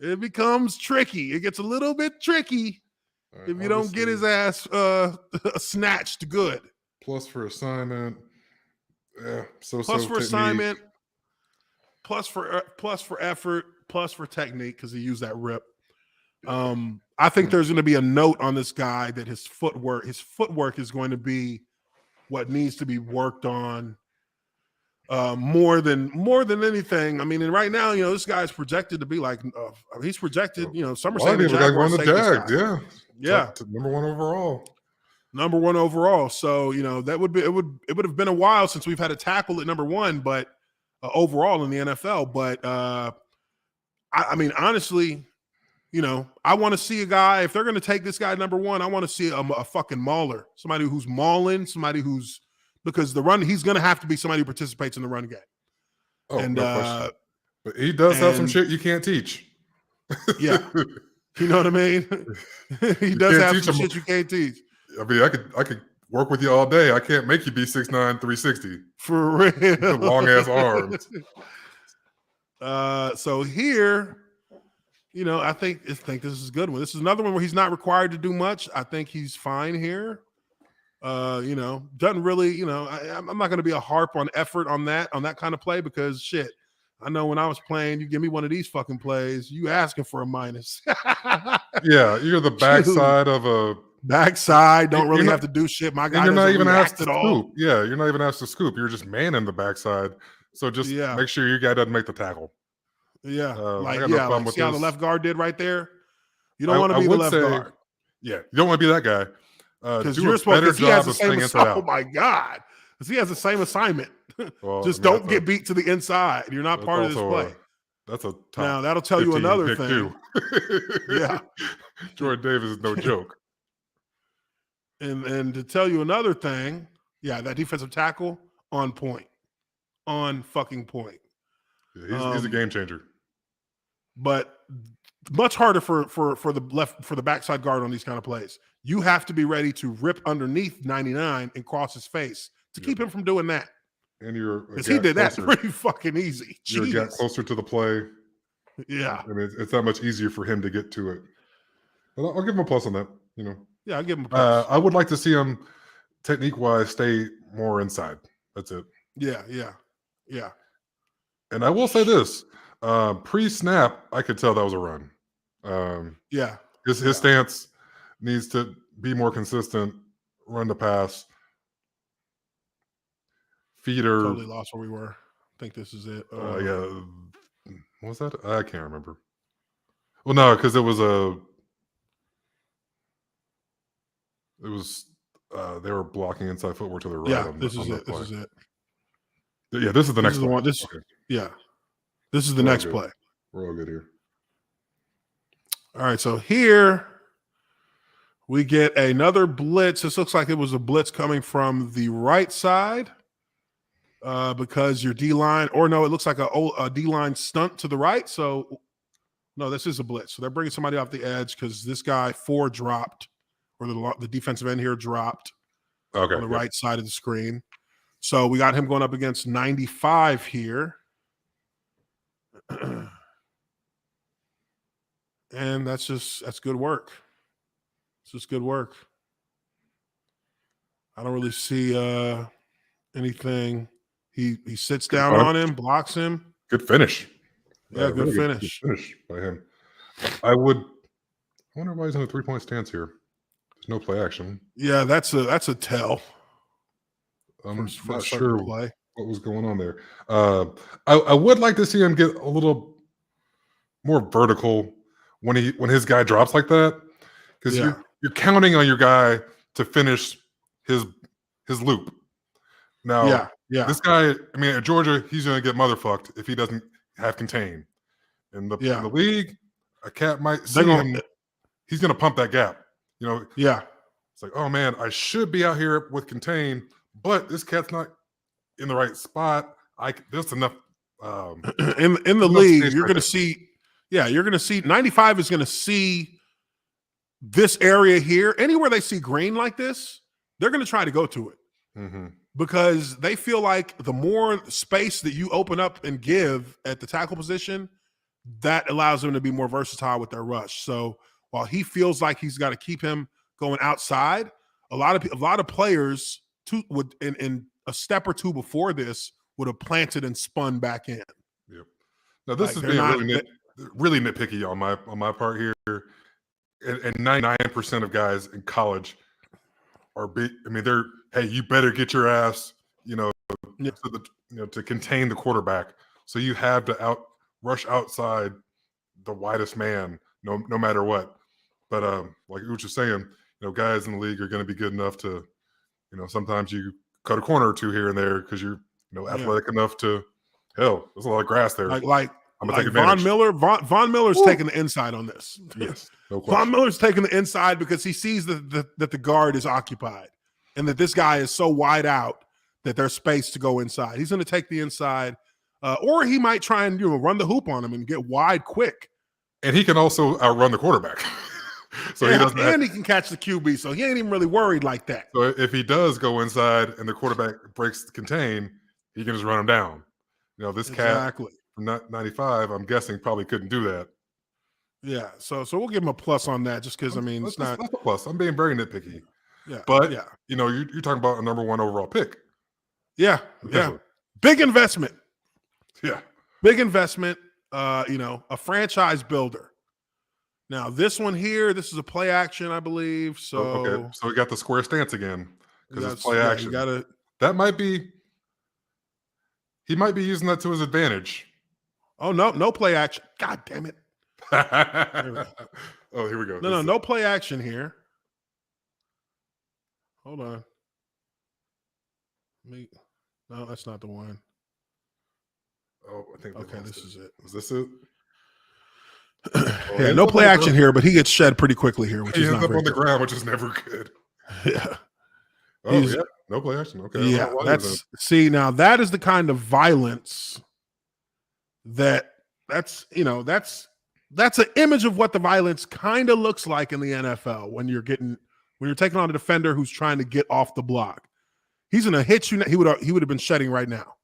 It becomes tricky. It gets a little bit tricky if you don't get his ass snatched good. Plus for assignment. Yeah. Plus for assignment. Plus for effort. Plus for technique because he used that rip. I think there's going to be a note on this guy that his footwork is going to be what needs to be worked on more than anything. I mean, and right now, this guy's projected to be like he's projected. Some are saying the Jaguars take this guy. Yeah, number 1 overall. Number 1 overall. So that would be it would have been a while since we've had a tackle at number 1, but overall in the NFL. But I mean, honestly. I want to see a guy, if they're going to take this guy number 1, I want to see a fucking mauler, somebody who's mauling, because the run, he's going to have to be somebody who participates in the run game. Oh, and, no question. But he does have some shit you can't teach. Yeah. You know what I mean? He does have some shit you can't teach. I mean, I could work with you all day. I can't make you be 6'9", 360. For real. Long ass arms. So here, I think this is a good one. This is another one where he's not required to do much. I think he's fine here. Doesn't really, I'm not going to be a harp on effort on that kind of play because shit, I know when I was playing, you give me one of these fucking plays, you asking for a minus. Yeah, you're the backside of a backside. Don't really have to do shit. My guy you're not even asked to scoop. Yeah, you're not even asked to scoop. You're just manning the backside. So just make sure your guy doesn't make the tackle. Yeah, see how the left guard did right there. You don't want to be the left guard. Yeah, you don't want to be that guy. Because Do you're a supposed, better because he has job the of same. staying inside Oh out. my god, because he has the same assignment. Well, Just I mean, don't get beat to the inside. You're not that's part of this also play. that's a Now top that'll tell you 15 another pick thing. too. Yeah, Jordan Davis is no joke. and to tell you another thing, yeah, that defensive tackle on point, on fucking point. Yeah, he's a game changer. But much harder for the backside guard on these kind of plays. You have to be ready to rip underneath 99 and cross his face to keep him from doing that. And you're a Because he gap did that closer. pretty fucking easy. You're a gap Jeez. closer to the play. Yeah. I mean, it's that much easier for him to get to it. But I'll give him a plus on that. Yeah, I'll give him a plus. I would like to see him technique-wise stay more inside. That's it. Yeah. And I will say this: pre-snap, I could tell that was a run. Yeah. His stance needs to be more consistent. Run to pass. Feeder. Totally lost where we were. I think this is it. Yeah. What was that? I can't remember. Well, no, because it was they were blocking inside footwork to the right. Yeah, this is it. This is it. Yeah, this is the next This is the one. play. Okay. Yeah. This is the We're all next good. play. We're all good here. All right, so here we get another blitz. This looks like it was a blitz coming from the right side because your D-line, or no, it looks like a D-line stunt to the right. So, no, this is a blitz. So they're bringing somebody off the edge because this guy 4 dropped, or the defensive end here dropped on the right side of the screen. So we got him going up against 95 here. And that's good work. It's just good work. I don't really see anything. He sits down on him, blocks him. Good finish. Yeah, good finish. Good finish by him. I wonder why he's in a 3-point stance here. There's no play action. Yeah, that's a tell. I'm for not sure play. What was going on there. I would like to see him get a little more vertical when his guy drops like that, because you're counting on your guy to finish his loop. Now, this guy, I mean, at Georgia, he's going to get motherfucked if he doesn't have contain. In the league, a cat might see him. He's going to pump that gap. It's like, oh man, I should be out here with contain, but this cat's not in the right spot. There's enough. In the league, you're going to see. Yeah, you're going to see 95 is going to see this area here. Anywhere they see green like this, they're going to try to go to it because they feel like the more space that you open up and give at the tackle position, that allows them to be more versatile with their rush. So while he feels like he's got to keep him going outside, a lot of players would in a step or two before this would have planted and spun back in. Yep. Now this is being really nitpicky on my part here, and 99% of guys in college are big. I mean, hey, you better get your ass, to contain the quarterback. So you have to rush outside the widest man, no matter what. But like Uch was saying, guys in the league are going to be good enough to, sometimes you cut a corner or two here and there because you're athletic enough to. Hell, there's a lot of grass there. Like Von Miller. Von Miller's taking the inside on this. Yes, no question. Von Miller's taking the inside because he sees that the guard is occupied and that this guy is so wide out that there's space to go inside. He's going to take the inside, or he might try and run the hoop on him and get wide quick. And he can also outrun the quarterback. So he can catch the QB, so he ain't even really worried like that. So if he does go inside and the quarterback breaks the contain, he can just run him down. This cat from 95, I'm guessing, probably couldn't do that. Yeah, so we'll give him a plus on that, just because it's not a plus. I'm being very nitpicky. Yeah, but you're talking about a number 1 overall pick. Yeah, big investment. Yeah, big investment. A franchise builder. Now this one here, this is a play action, I believe. So okay, so we got the square stance again because it's play action. That might be. He might be using that to his advantage. Oh no play action! God damn it! Oh, here we go. Oh, here we go. No play action here. No play action here. Yeah, you're going to see. Yeah, you're going to see 95 is going to see this. This is a play action, I believe. So Okay, so we got the square stance again because it's play action. That might be. He might be using that to his advantage. Oh, here we go. No play action here. Hold on. No, that's not the one. Oh, I think okay, this is it. Was this it? Yeah, no play action here, but he gets shed pretty quickly here, which he is ends not up very on the good. ground, which is never good. Yeah. Oh, yeah. No play action. Okay. Yeah, now that is the kind of violence that's an image of what the violence kind of looks like in the NFL when you're taking on a defender who's trying to get off the block. He's gonna hit you. He would have been shedding right now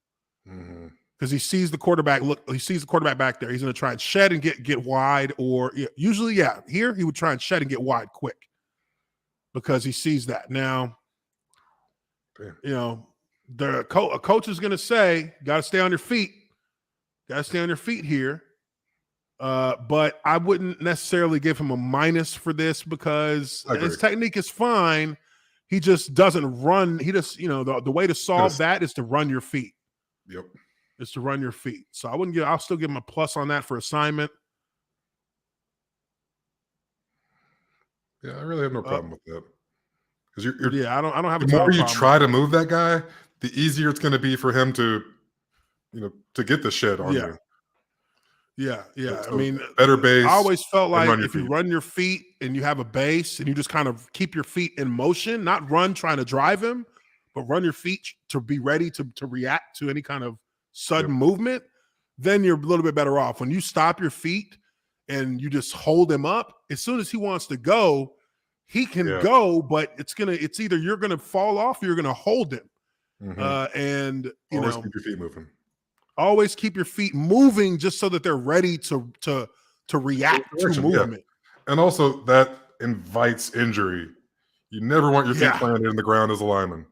because he sees the quarterback. He sees the quarterback back there. He's gonna try and shed and get wide, or usually, here he would try and shed and get wide quick because he sees that now. Damn. A coach is gonna say, "Got to stay on your feet. Got to stay on your feet here." But I wouldn't necessarily give him a minus for this because his technique is fine. He just doesn't run. He just, the way to solve that is to run your feet. Yep. Is to run your feet. So I'll still give him a plus on that for assignment. Yeah, I really have no problem with that. Because I don't have a the more you try to move that guy, the easier it's going to be for him to get the shed on you. Yeah. So I mean, better base. I always felt like if you run your feet and you have a base and you just kind of keep your feet in motion, not run trying to drive him, but run your feet to be ready to react to any kind of sudden movement, then you're a little bit better off. When you stop your feet and you just hold him up, as soon as he wants to go, he can go, but it's either you're gonna fall off or you're gonna hold him. And always keep your feet moving. Always keep your feet moving just so that they're ready to react to movement. Yeah. And also that invites injury. You never want your feet planted in the ground as a lineman.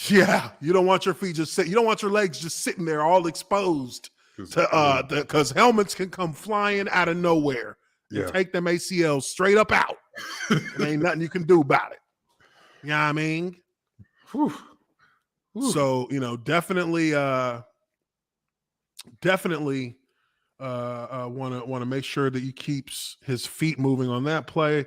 Yeah, you don't want your feet you don't want your legs just sitting there all exposed because helmets can come flying out of nowhere and take them ACLs straight up out. And ain't nothing you can do about it. You know what I mean? Whew. So, definitely want to make sure that he keeps his feet moving on that play.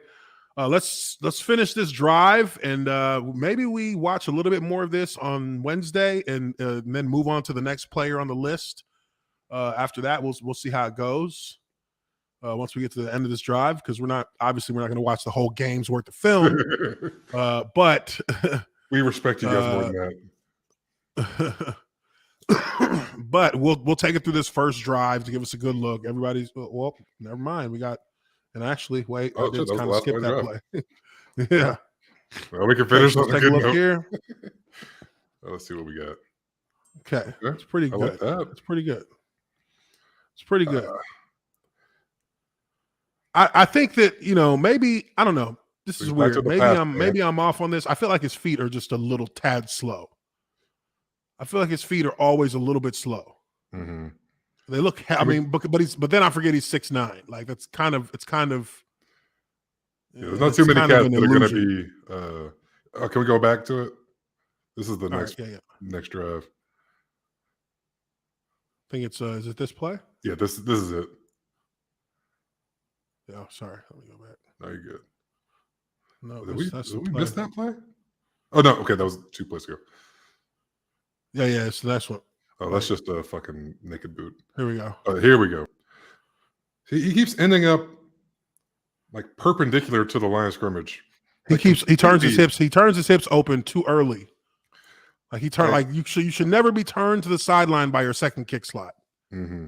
Let's finish this drive and maybe we watch a little bit more of this on Wednesday and then move on to the next player on the list. After that, we'll see how it goes. Once we get to the end of this drive, because we're not going to watch the whole game's worth of film. But we respect you guys more than that. But we'll take it through this first drive to give us a good look. Everybody's never mind. We got wait. I did kind of skip that play. Yeah. Well, we can finish. Let's take a look here. Let's see what we got. Okay, it's pretty good. Like that. It's pretty good. It's pretty good. I think that maybe I don't know. This is weird. Maybe I'm off on this. I feel like his feet are just a little tad slow. I feel like his feet are always a little bit slow. Mm-hmm. They look. I mean, but then I forget he's 6'9". Like it's kind of. There's not too many cats that are going to be. Can we go back to it? This is the next drive. I think it's. Is it this play? Yeah, this is it. Yeah, sorry. Let me go back. No, you're good. No, did we miss that play? Oh no. Okay, that was 2 plays ago. Yeah. So that's what. Oh, that's just a fucking naked boot. Here we go. Here we go. He keeps ending up like perpendicular to the line of scrimmage. He turns his hips. He turns his hips open too early. Like you should never be turned to the sideline by your second kick slot. Mm-hmm.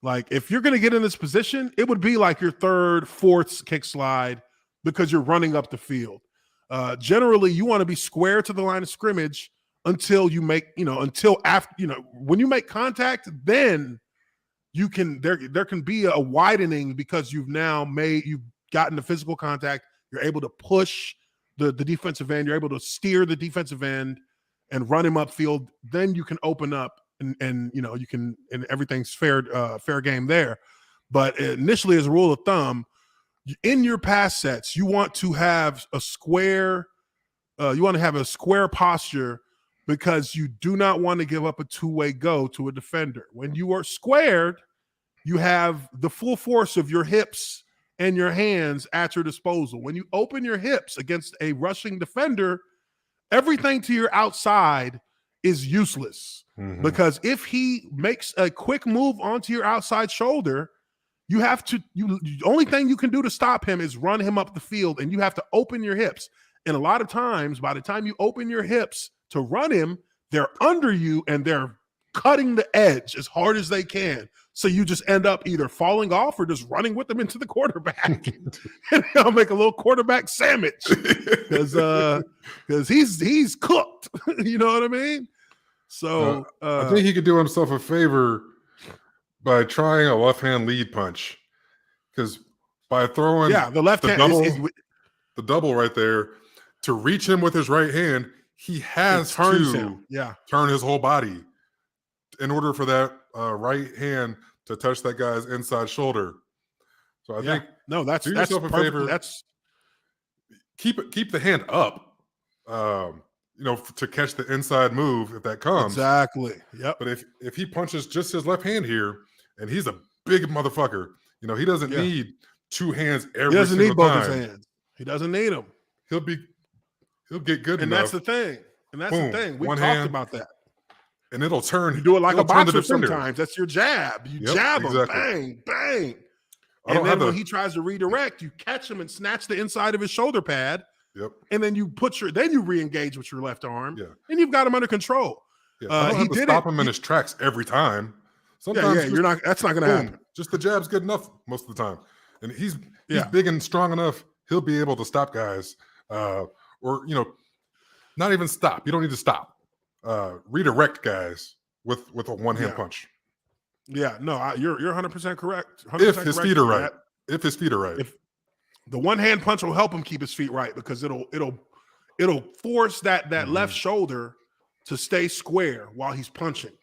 Like if you're going to get in this position, it would be like your third, fourth kick slide because you're running up the field. Generally, you want to be square to the line of scrimmage until you make, until after, when you make contact, then you can, there can be a widening because you've gotten the physical contact. You're able to push the defensive end. You're able to steer the defensive end and run him upfield. Then you can open up and you can, and everything's fair game there. But initially, as a rule of thumb, in your pass sets, you want to have a square. You want to have a square posture because you do not want to give up a two-way go to a defender. When you are squared, you have the full force of your hips and your hands at your disposal. When you open your hips against a rushing defender, everything to your outside is useless. Mhm. Because if he makes a quick move onto your outside shoulder, the only thing you can do to stop him is run him up the field, and you have to open your hips. And a lot of times, by the time you open your hips to run him, they're under you and they're cutting the edge as hard as they can. So you just end up either falling off or just running with them into the quarterback. And I'll make a little quarterback sandwich because he's cooked. You know what I mean? So I think he could do himself a favor by trying a left hand lead punch, because by throwing the left hand the double right there to reach him with his right hand, he has to turn his whole body in order for that right hand to touch that guy's inside shoulder. So I think that's yourself a favor. That's keep the hand up, to catch the inside move if that comes. Exactly. Yep. But if he punches just his left hand here, and he's a big motherfucker, he doesn't need two hands every single time. He doesn't need both his hands. He doesn't need them. He'll get good enough. And that's the thing. We talked about that. And it'll turn. You do it like a boxer sometimes. That's your jab. You jab him. Exactly. Bang, bang. And then when he tries to redirect, you catch him and snatch the inside of his shoulder pad. Yep. And then you re-engage with your left arm. Yeah. And you've got him under control. Yeah. I don't have to stop him in his tracks every time. Sometimes that's not gonna happen. Just the jab's good enough most of the time. And he's big and strong enough, he'll be able to stop guys. Or not even stop. You don't need to stop. Redirect guys with a one-hand punch. Yeah, no, you're 100% correct. 100% if his feet are right. If his feet are right. If the one-hand punch will help him keep his feet right, because it'll force that left shoulder to stay square while he's punching.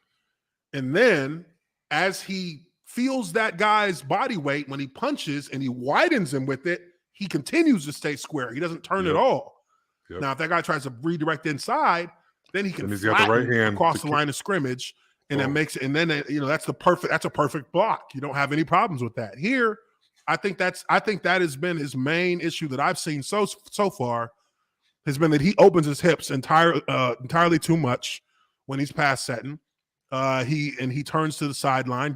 And then as he feels that guy's body weight when he punches and he widens him with it, he continues to stay square. He doesn't turn at all. Yep. Now, if that guy tries to redirect inside, then he can he's got the right hand across the line of scrimmage, and that makes it. And then that's a perfect block. You don't have any problems with that. Here, I think that has been his main issue that I've seen so far, has been that he opens his hips entirely too much when he's pass setting. He turns to the sideline,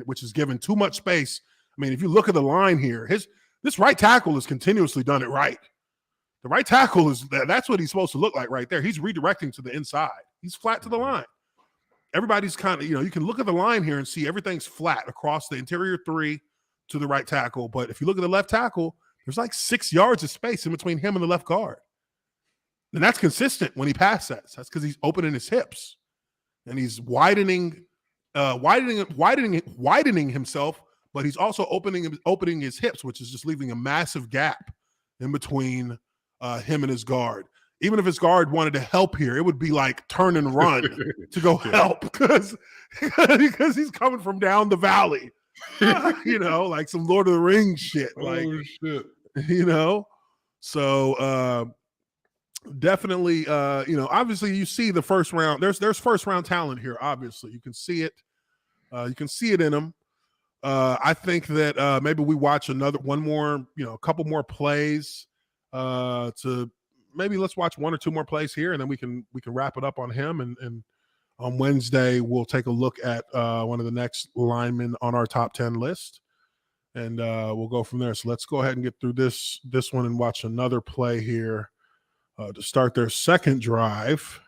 which is given too much space. I mean, if you look at the line here, this right tackle has continuously done it right. The right tackle that's what he's supposed to look like right there. He's redirecting to the inside. He's flat to the line. Everybody's kind of, you can look at the line here and see everything's flat across the interior three to the right tackle. But if you look at the left tackle, there's like 6 yards of space in between him and the left guard. And that's consistent when he pass sets. That's because he's opening his hips and he's widening himself, but he's also opening his hips, which is just leaving a massive gap in between him and his guard. Even if his guard wanted to help here, it would be like turn and run to go help because he's coming from down the valley, like some Lord of the Rings shit. Shit. So definitely, obviously you see the first round. There's first round talent here. Obviously, you can see it. You can see it in him. I think that maybe we watch a couple more plays. Maybe let's watch one or two more plays here, and then we can wrap it up on him. And on Wednesday, we'll take a look at one of the next linemen on our top 10 list, and we'll go from there. So let's go ahead and get through this one and watch another play here to start their second drive.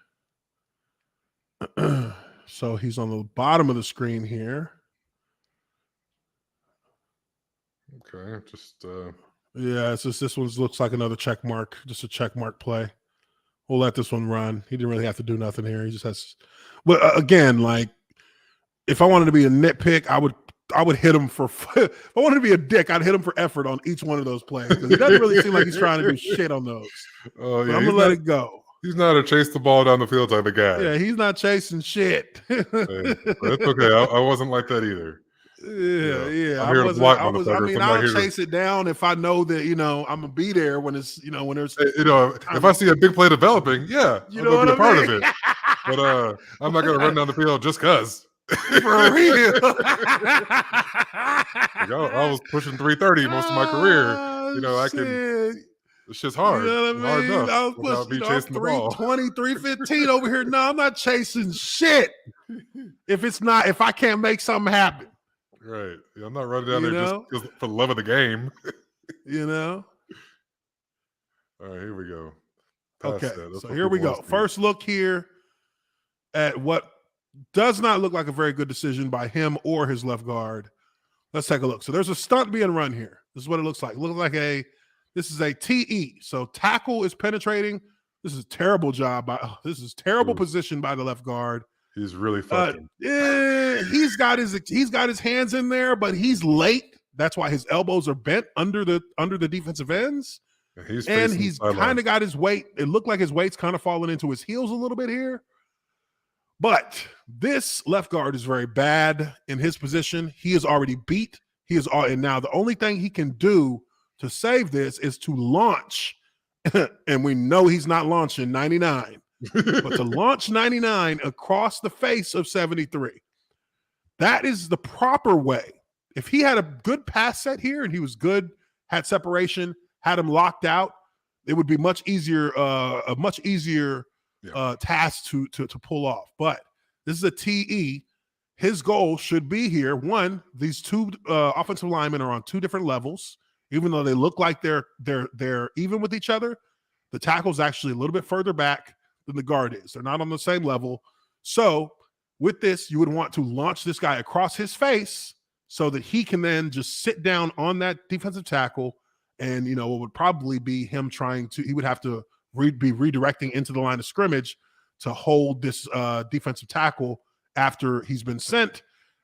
So he's on the bottom of the screen here. Okay, just it's just this one looks like another check mark, just a check mark play. We'll let this one run. He didn't really have to do nothing here. He just has. But again, like if I wanted to be a nitpick, I would hit him for. If I wanted to be a dick, I'd hit him for effort on each one of those plays because it doesn't really seem like he's trying to do shit on those. Oh yeah, I'm gonna let it go. He's not a chase the ball down the field type of guy. Yeah, he's not chasing shit. Hey, that's okay. I wasn't like that either. Yeah. I'm here to block motherfuckers. I'll chase it down if I know that I'm gonna be there when it's when there's if I see a big play developing, I'm gonna be a part of it. But I'm not gonna run down the field just cause. For real. I was pushing 330 most of my career. I can. It's just You hard. know what I Hard mean? enough I was without pushing, me I'm chasing the ball. 320, 315 over here. No, I'm not chasing shit. If I can't make something happen. Right. Yeah, I'm not running down there just know? for the love of the game. You know? All right, here we go. Pass Okay, that. That's so what here we people want go. to see. First look here at what does not look like a very good decision by him or his left guard. Let's take a look. So there's a stunt being run here. This is what it looks like. It looks like this is a TE. So tackle is penetrating. This is terrible job this is terrible position by the left guard. He's really fucked him. He's got his hands in there, but he's late. That's why his elbows are bent under the defensive ends. And he's kind of got his weight. It looked like his weight's kind of falling into his heels a little bit here. But this left guard is very bad in his position. He is already beat. And now the only thing he can do to save this is to launch. And we know he's not launching 99, but to launch 99 across the face of 73. That is the proper way. If he had a good pass set here and he was good, had separation, had him locked out, it would be much easier, a much easier task to pull off. But this is a TE. His goal should be here. One, these two offensive linemen are on two different levels. Even though they look like they're even with each other, the tackle's actually a little bit further back than the guard is. They're not on the same level. So with this, you would want to launch this guy across his face so that he can then just sit down on that defensive tackle. And, it would probably be him he would have to be redirecting into the line of scrimmage to hold this defensive tackle after he's been sent.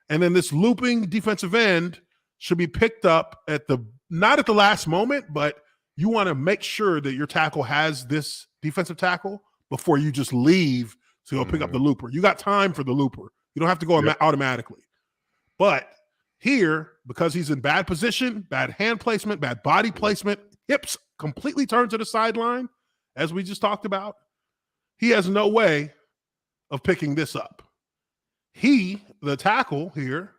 And then this looping defensive end should be picked up not at the last moment, but you want to make sure that your tackle has this defensive tackle before you just leave to go pick up the looper. You got time for the looper. You don't have to go automatically. But here, because he's in bad position, bad hand placement, bad body placement, hips completely turned to the sideline, as we just talked about, he has no way of picking this up. The tackle here,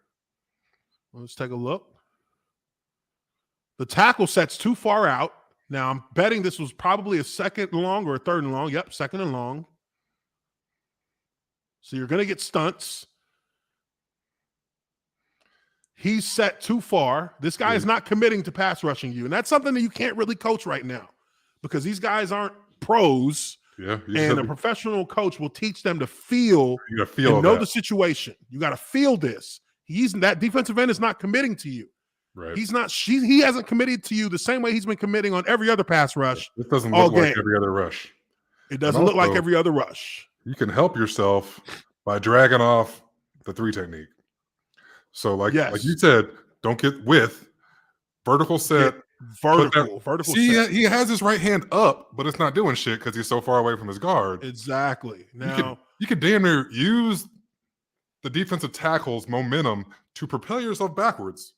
let's take a look. The tackle sets too far out. Now, I'm betting this was probably a second and long or a third and long. Yep, second and long. So you're going to get stunts. He's set too far. This guy is not committing to pass rushing you. And that's something that you can't really coach right now because these guys aren't pros. Yeah, and a professional coach will teach them to feel and know the situation. You got to feel this. That defensive end is not committing to you. Right. He hasn't committed to you the same way he's been committing on every other pass rush. It doesn't look like every other rush. It doesn't look like every other rush. You can help yourself by dragging off the 3 technique. So like you said, don't get with vertical set. Vertical set. He has his right hand up, but it's not doing shit because he's so far away from his guard. Exactly. Now you could damn near use the defensive tackle's momentum to propel yourself backwards.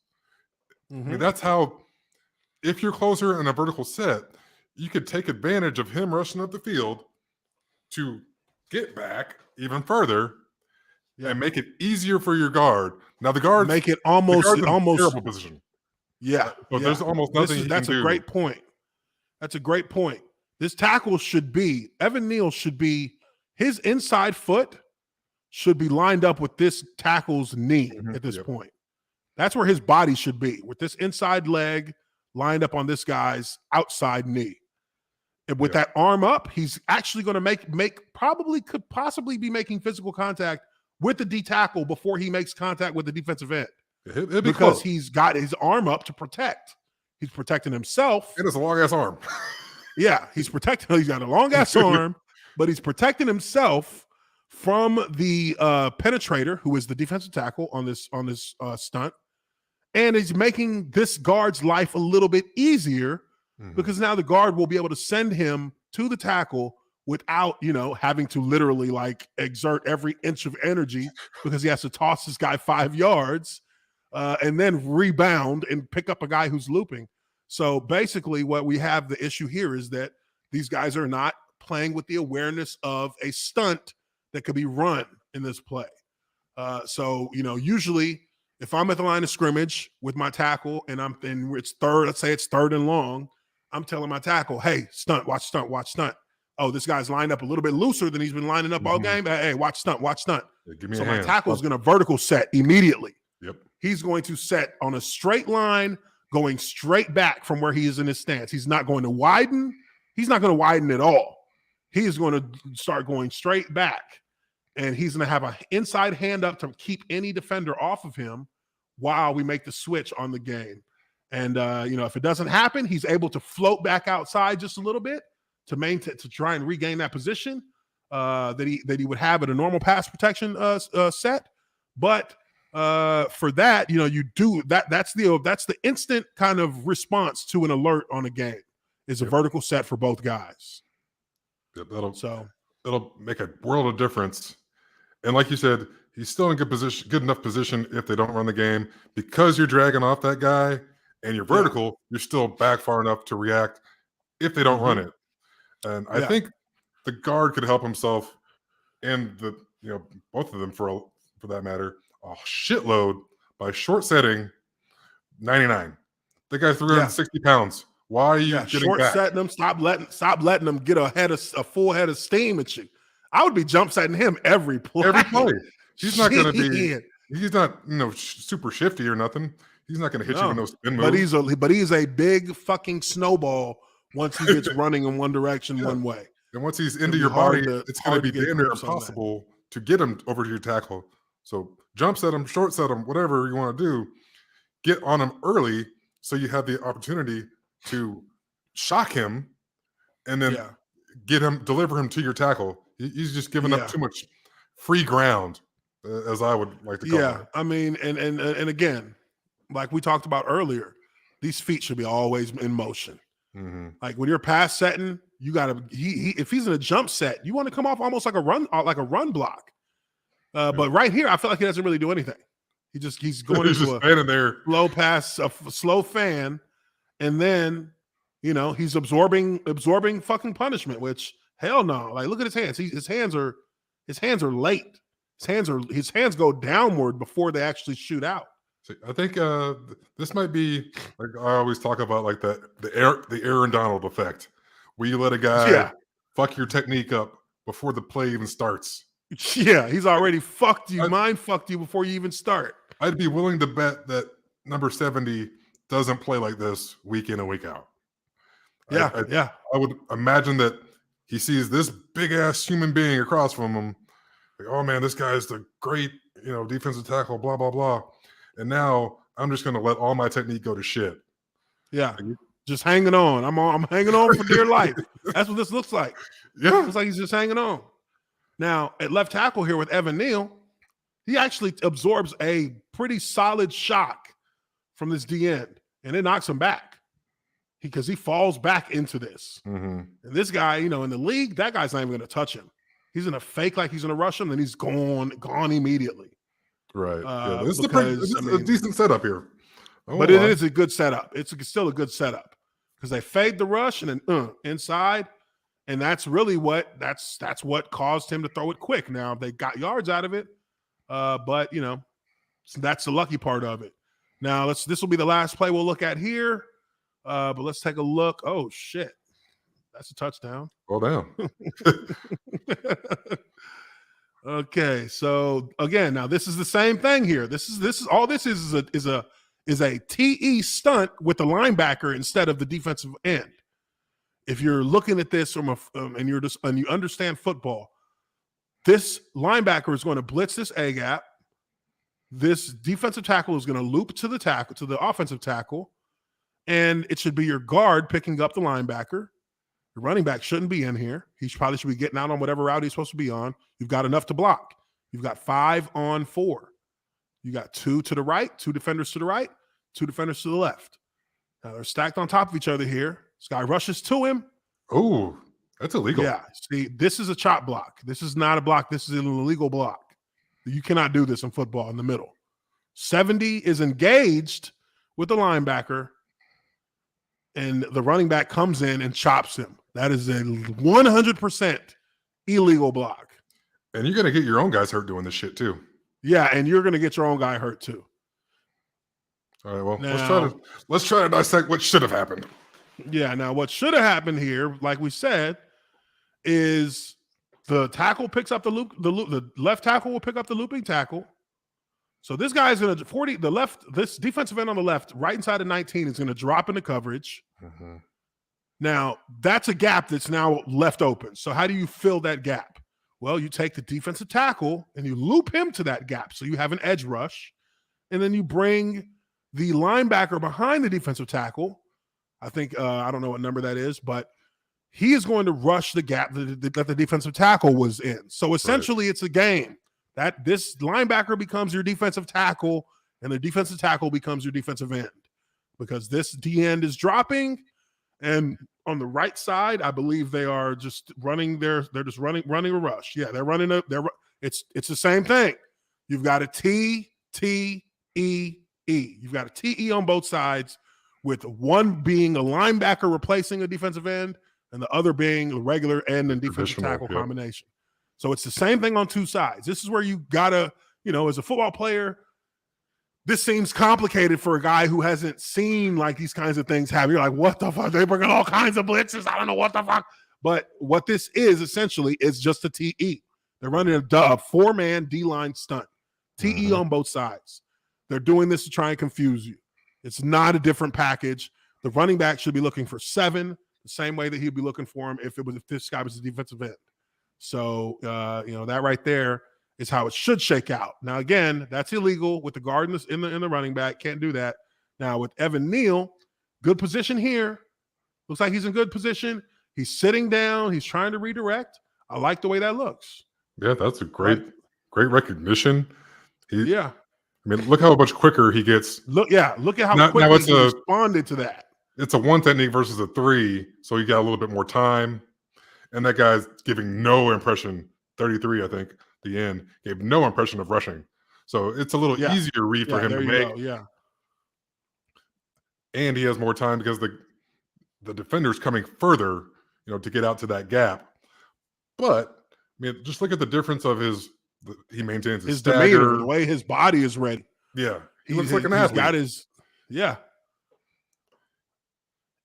I mean, that's how, if you're closer in a vertical set, you could take advantage of him rushing up the field to get back even further and make it easier for your guard. Now the guard make it almost terrible position. Yeah. So there's almost nothing. That's a great point. That's a great point. This tackle Evan Neal should be, his inside foot should be lined up with this tackle's knee at this point. That's where his body should be, with this inside leg lined up on this guy's outside knee. And with that arm up, he's actually going to could possibly be making physical contact with the D tackle before he makes contact with the defensive end. It'd because he's got his arm up to protect. He's protecting himself. It is a long ass arm. Yeah, he's got a long ass arm, but he's protecting himself from the penetrator, who is the defensive tackle on this stunt. And he's making this guard's life a little bit easier because now the guard will be able to send him to the tackle without, having to literally exert every inch of energy because he has to toss this guy 5 yards and then rebound and pick up a guy who's looping. So basically what we have, the issue here is that these guys are not playing with the awareness of a stunt that could be run in this play. So, usually if I'm at the line of scrimmage with my tackle and it's third, let's say it's third and long, I'm telling my tackle, hey, stunt, watch stunt, watch stunt. Oh, this guy's lined up a little bit looser than he's been lining up all game. Hey, watch stunt, watch stunt. Yeah, give me So a my hand. tackle is going to vertical set immediately. Yep. He's going to set on a straight line, going straight back from where he is in his stance. He's not going to widen. He's not going to widen at all. He is going to start going straight back, and he's going to have an inside hand up to keep any defender off of him while we make the switch on the game. And, if it doesn't happen, he's able to float back outside just a little bit to try and regain that position that he would have at a normal pass protection set. But for that, you do that. That's the instant kind of response to an alert on a game is a vertical set for both guys. Yep, it'll make a world of difference. And like you said, he's still in good enough position if they don't run the game, because you're dragging off that guy and you're vertical. You're still back far enough to react if they don't run it. And I think the guard could help himself, and both of them for that matter, a shitload by short setting 99. The guy's 360 pounds. Why are you getting short back? setting them? Stop letting them get a full head of steam at you. I would be jump setting him every play. He's not going to be. He's not super shifty or nothing. He's not going to hit you with no spin move. But he's a big fucking snowball once he gets running in one direction one way. And once he's into your body, it's going to be damn near impossible to get him over to your tackle. So jump set him, short set him, whatever you want to do. Get on him early so you have the opportunity to shock him and then deliver him to your tackle. He's just giving up too much free ground, as I would like to call it. I mean, and again, like we talked about earlier, these feet should be always in motion. Mm-hmm. Like when you're pass setting, you got to if he's in a jump set, you want to come off almost like a run block. But right here, I feel like he doesn't really do anything. He's going into a slow pass, a slow fan, and then he's absorbing fucking punishment. Which hell no! Like look at his hands. His hands are late. His hands go downward before they actually shoot out. See, I think this might be like I always talk about, like the Aaron Donald effect, where you let a guy fuck your technique up before the play even starts. Yeah, he's already fucked you, mind fucked you before you even start. I'd be willing to bet that number 70 doesn't play like this week in and week out. I would imagine that he sees this big ass human being across from him. Like, oh man, this guy's the great, defensive tackle, blah, blah, blah. And now I'm just going to let all my technique go to shit. Yeah. Just hanging on. I'm hanging on for dear life. That's what this looks like. Yeah. It looks like he's just hanging on. Now, at left tackle here with Evan Neal, he actually absorbs a pretty solid shock from this D end, and it knocks him back because he falls back into this. Mm-hmm. And this guy, in the league, that guy's not even going to touch him. He's going to fake like he's going to rush him, and he's gone Right. immediately. This is a decent setup here. But it is a good setup. It's still a good setup because they fade the rush and then inside. And that's really that's what caused him to throw it quick. Now they got yards out of it, but that's the lucky part of it. Now this will be the last play we'll look at here, but let's take a look. Oh shit, that's a touchdown. Well down. Okay, so again, now this is the same thing here. This is all this is a TE stunt with the linebacker instead of the defensive end. If you're looking at this from and you understand football, this linebacker is going to blitz this A gap. This defensive tackle is going to loop to the offensive tackle, and it should be your guard picking up the linebacker. The running back shouldn't be in here. He probably should be getting out on whatever route he's supposed to be on. You've got enough to block. You've got 5 on 4. You got 2 to the right, 2 defenders to the right, 2 defenders to the left. Now they're stacked on top of each other here. This guy rushes to him. Oh, that's illegal. Yeah. See, this is a chop block. This is not a block. This is an illegal block. You cannot do this in football in the middle. 70 is engaged with the linebacker, and the running back comes in and chops him. That is a 100% illegal block. And you're going to get your own guys hurt doing this shit too. Yeah, and you're going to get your own guy hurt too. All right, well, let's try to dissect what should have happened. Yeah. Now, what should have happened here, like we said, is the tackle picks up the loop. The left tackle will pick up the looping tackle. So this guy's going to 40. The left, this defensive end on the left, right inside of 19, is going to drop into coverage. Mm-hmm. Now, that's a gap that's now left open. So how do you fill that gap? Well, you take the defensive tackle and you loop him to that gap. So you have an edge rush. And then you bring the linebacker behind the defensive tackle. I think, I don't know what number that is, but he is going to rush the gap that the defensive tackle was in. So essentially, It's a game. That this linebacker becomes your defensive tackle, and the defensive tackle becomes your defensive end, because this D end is dropping. And on the right side, I believe they are just running they're just running a rush. Yeah, it's the same thing. You've got a T, T, E, E. You've got a TE on both sides, with one being a linebacker replacing a defensive end and the other being a regular end and defensive tackle combination. So it's the same thing on two sides. This is where you gotta, as a football player, this seems complicated for a guy who hasn't seen like these kinds of things happen. You're like, what the fuck? They bring all kinds of blitzes. I don't know what the fuck. But what this is essentially is just a TE. They're running a four-man D-line stunt. TE on both sides. They're doing this to try and confuse you. It's not a different package. The running back should be looking for 7, the same way that he'd be looking for him if this guy was a defensive end. So, that right there is how it should shake out. Now, again, that's illegal with the guard in the running back. Can't do that. Now, with Evan Neal, good position here. Looks like he's in good position. He's sitting down. He's trying to redirect. I like the way that looks. Yeah, that's a great recognition. Yeah. I mean, look how much quicker he gets. Look at how quickly he responded to that. It's a 1 technique versus a 3, so you got a little bit more time. And that guy's giving no impression. 33, I think, the end, gave no impression of rushing. So it's a little easier read for him to make. Yeah. And he has more time because the defender's coming further, to get out to that gap. But I mean, just look at the difference of he maintains his demeanor, the way his body is ready. Yeah. He looks like an athlete. He's got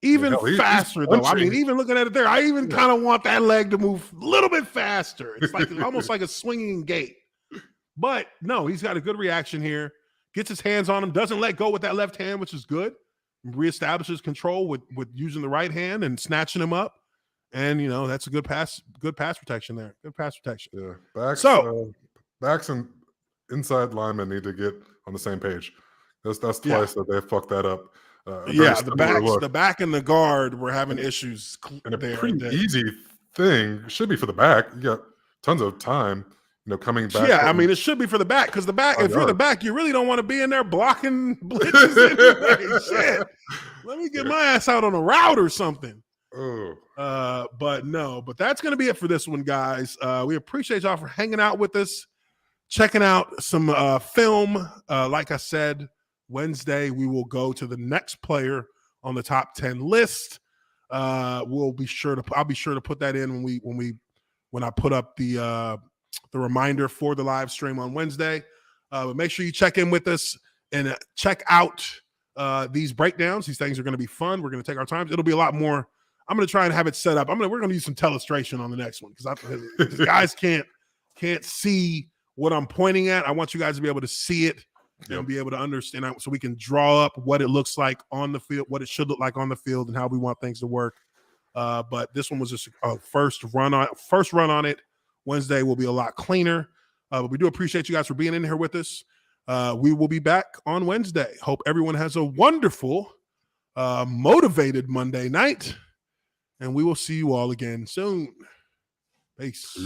even faster, though. I mean, even looking at it there, I even kind of want that leg to move a little bit faster. It's like almost like a swinging gait. But no, he's got a good reaction here. Gets his hands on him, doesn't let go with that left hand, which is good. Reestablishes control with using the right hand and snatching him up. And that's a good pass protection there. Good pass protection. Yeah. Backs and inside linemen need to get on the same page. That's twice that they fucked that up. The back and the guard were having issues. And a pretty easy thing should be for the back. You got tons of time, coming back. Yeah, I mean, it should be for the back, because the back, if you're the back, you really don't want to be in there blocking blitzes anyway. Shit. Let me get my ass out on a route or something. But that's going to be it for this one, guys. We appreciate y'all for hanging out with us, checking out some film. Like I said, Wednesday we will go to the next player on the top 10 list. I'll be sure to put that in when I put up the reminder for the live stream on Wednesday. But make sure you check in with us and check out these breakdowns. These things are going to be fun. We're going to take our time. It'll be a lot more. I'm going to try and have it set up. We're going to use some telestration on the next one, because guys can't see what I'm pointing at. I want you guys to be able to see it and be able to understand, so we can draw up what it looks like on the field, what it should look like on the field, and how we want things to work. But this one was just a first run on it. Wednesday will be a lot cleaner. But we do appreciate you guys for being in here with us. We will be back on Wednesday. Hope everyone has a wonderful, motivated Monday night. And we will see you all again soon. Peace.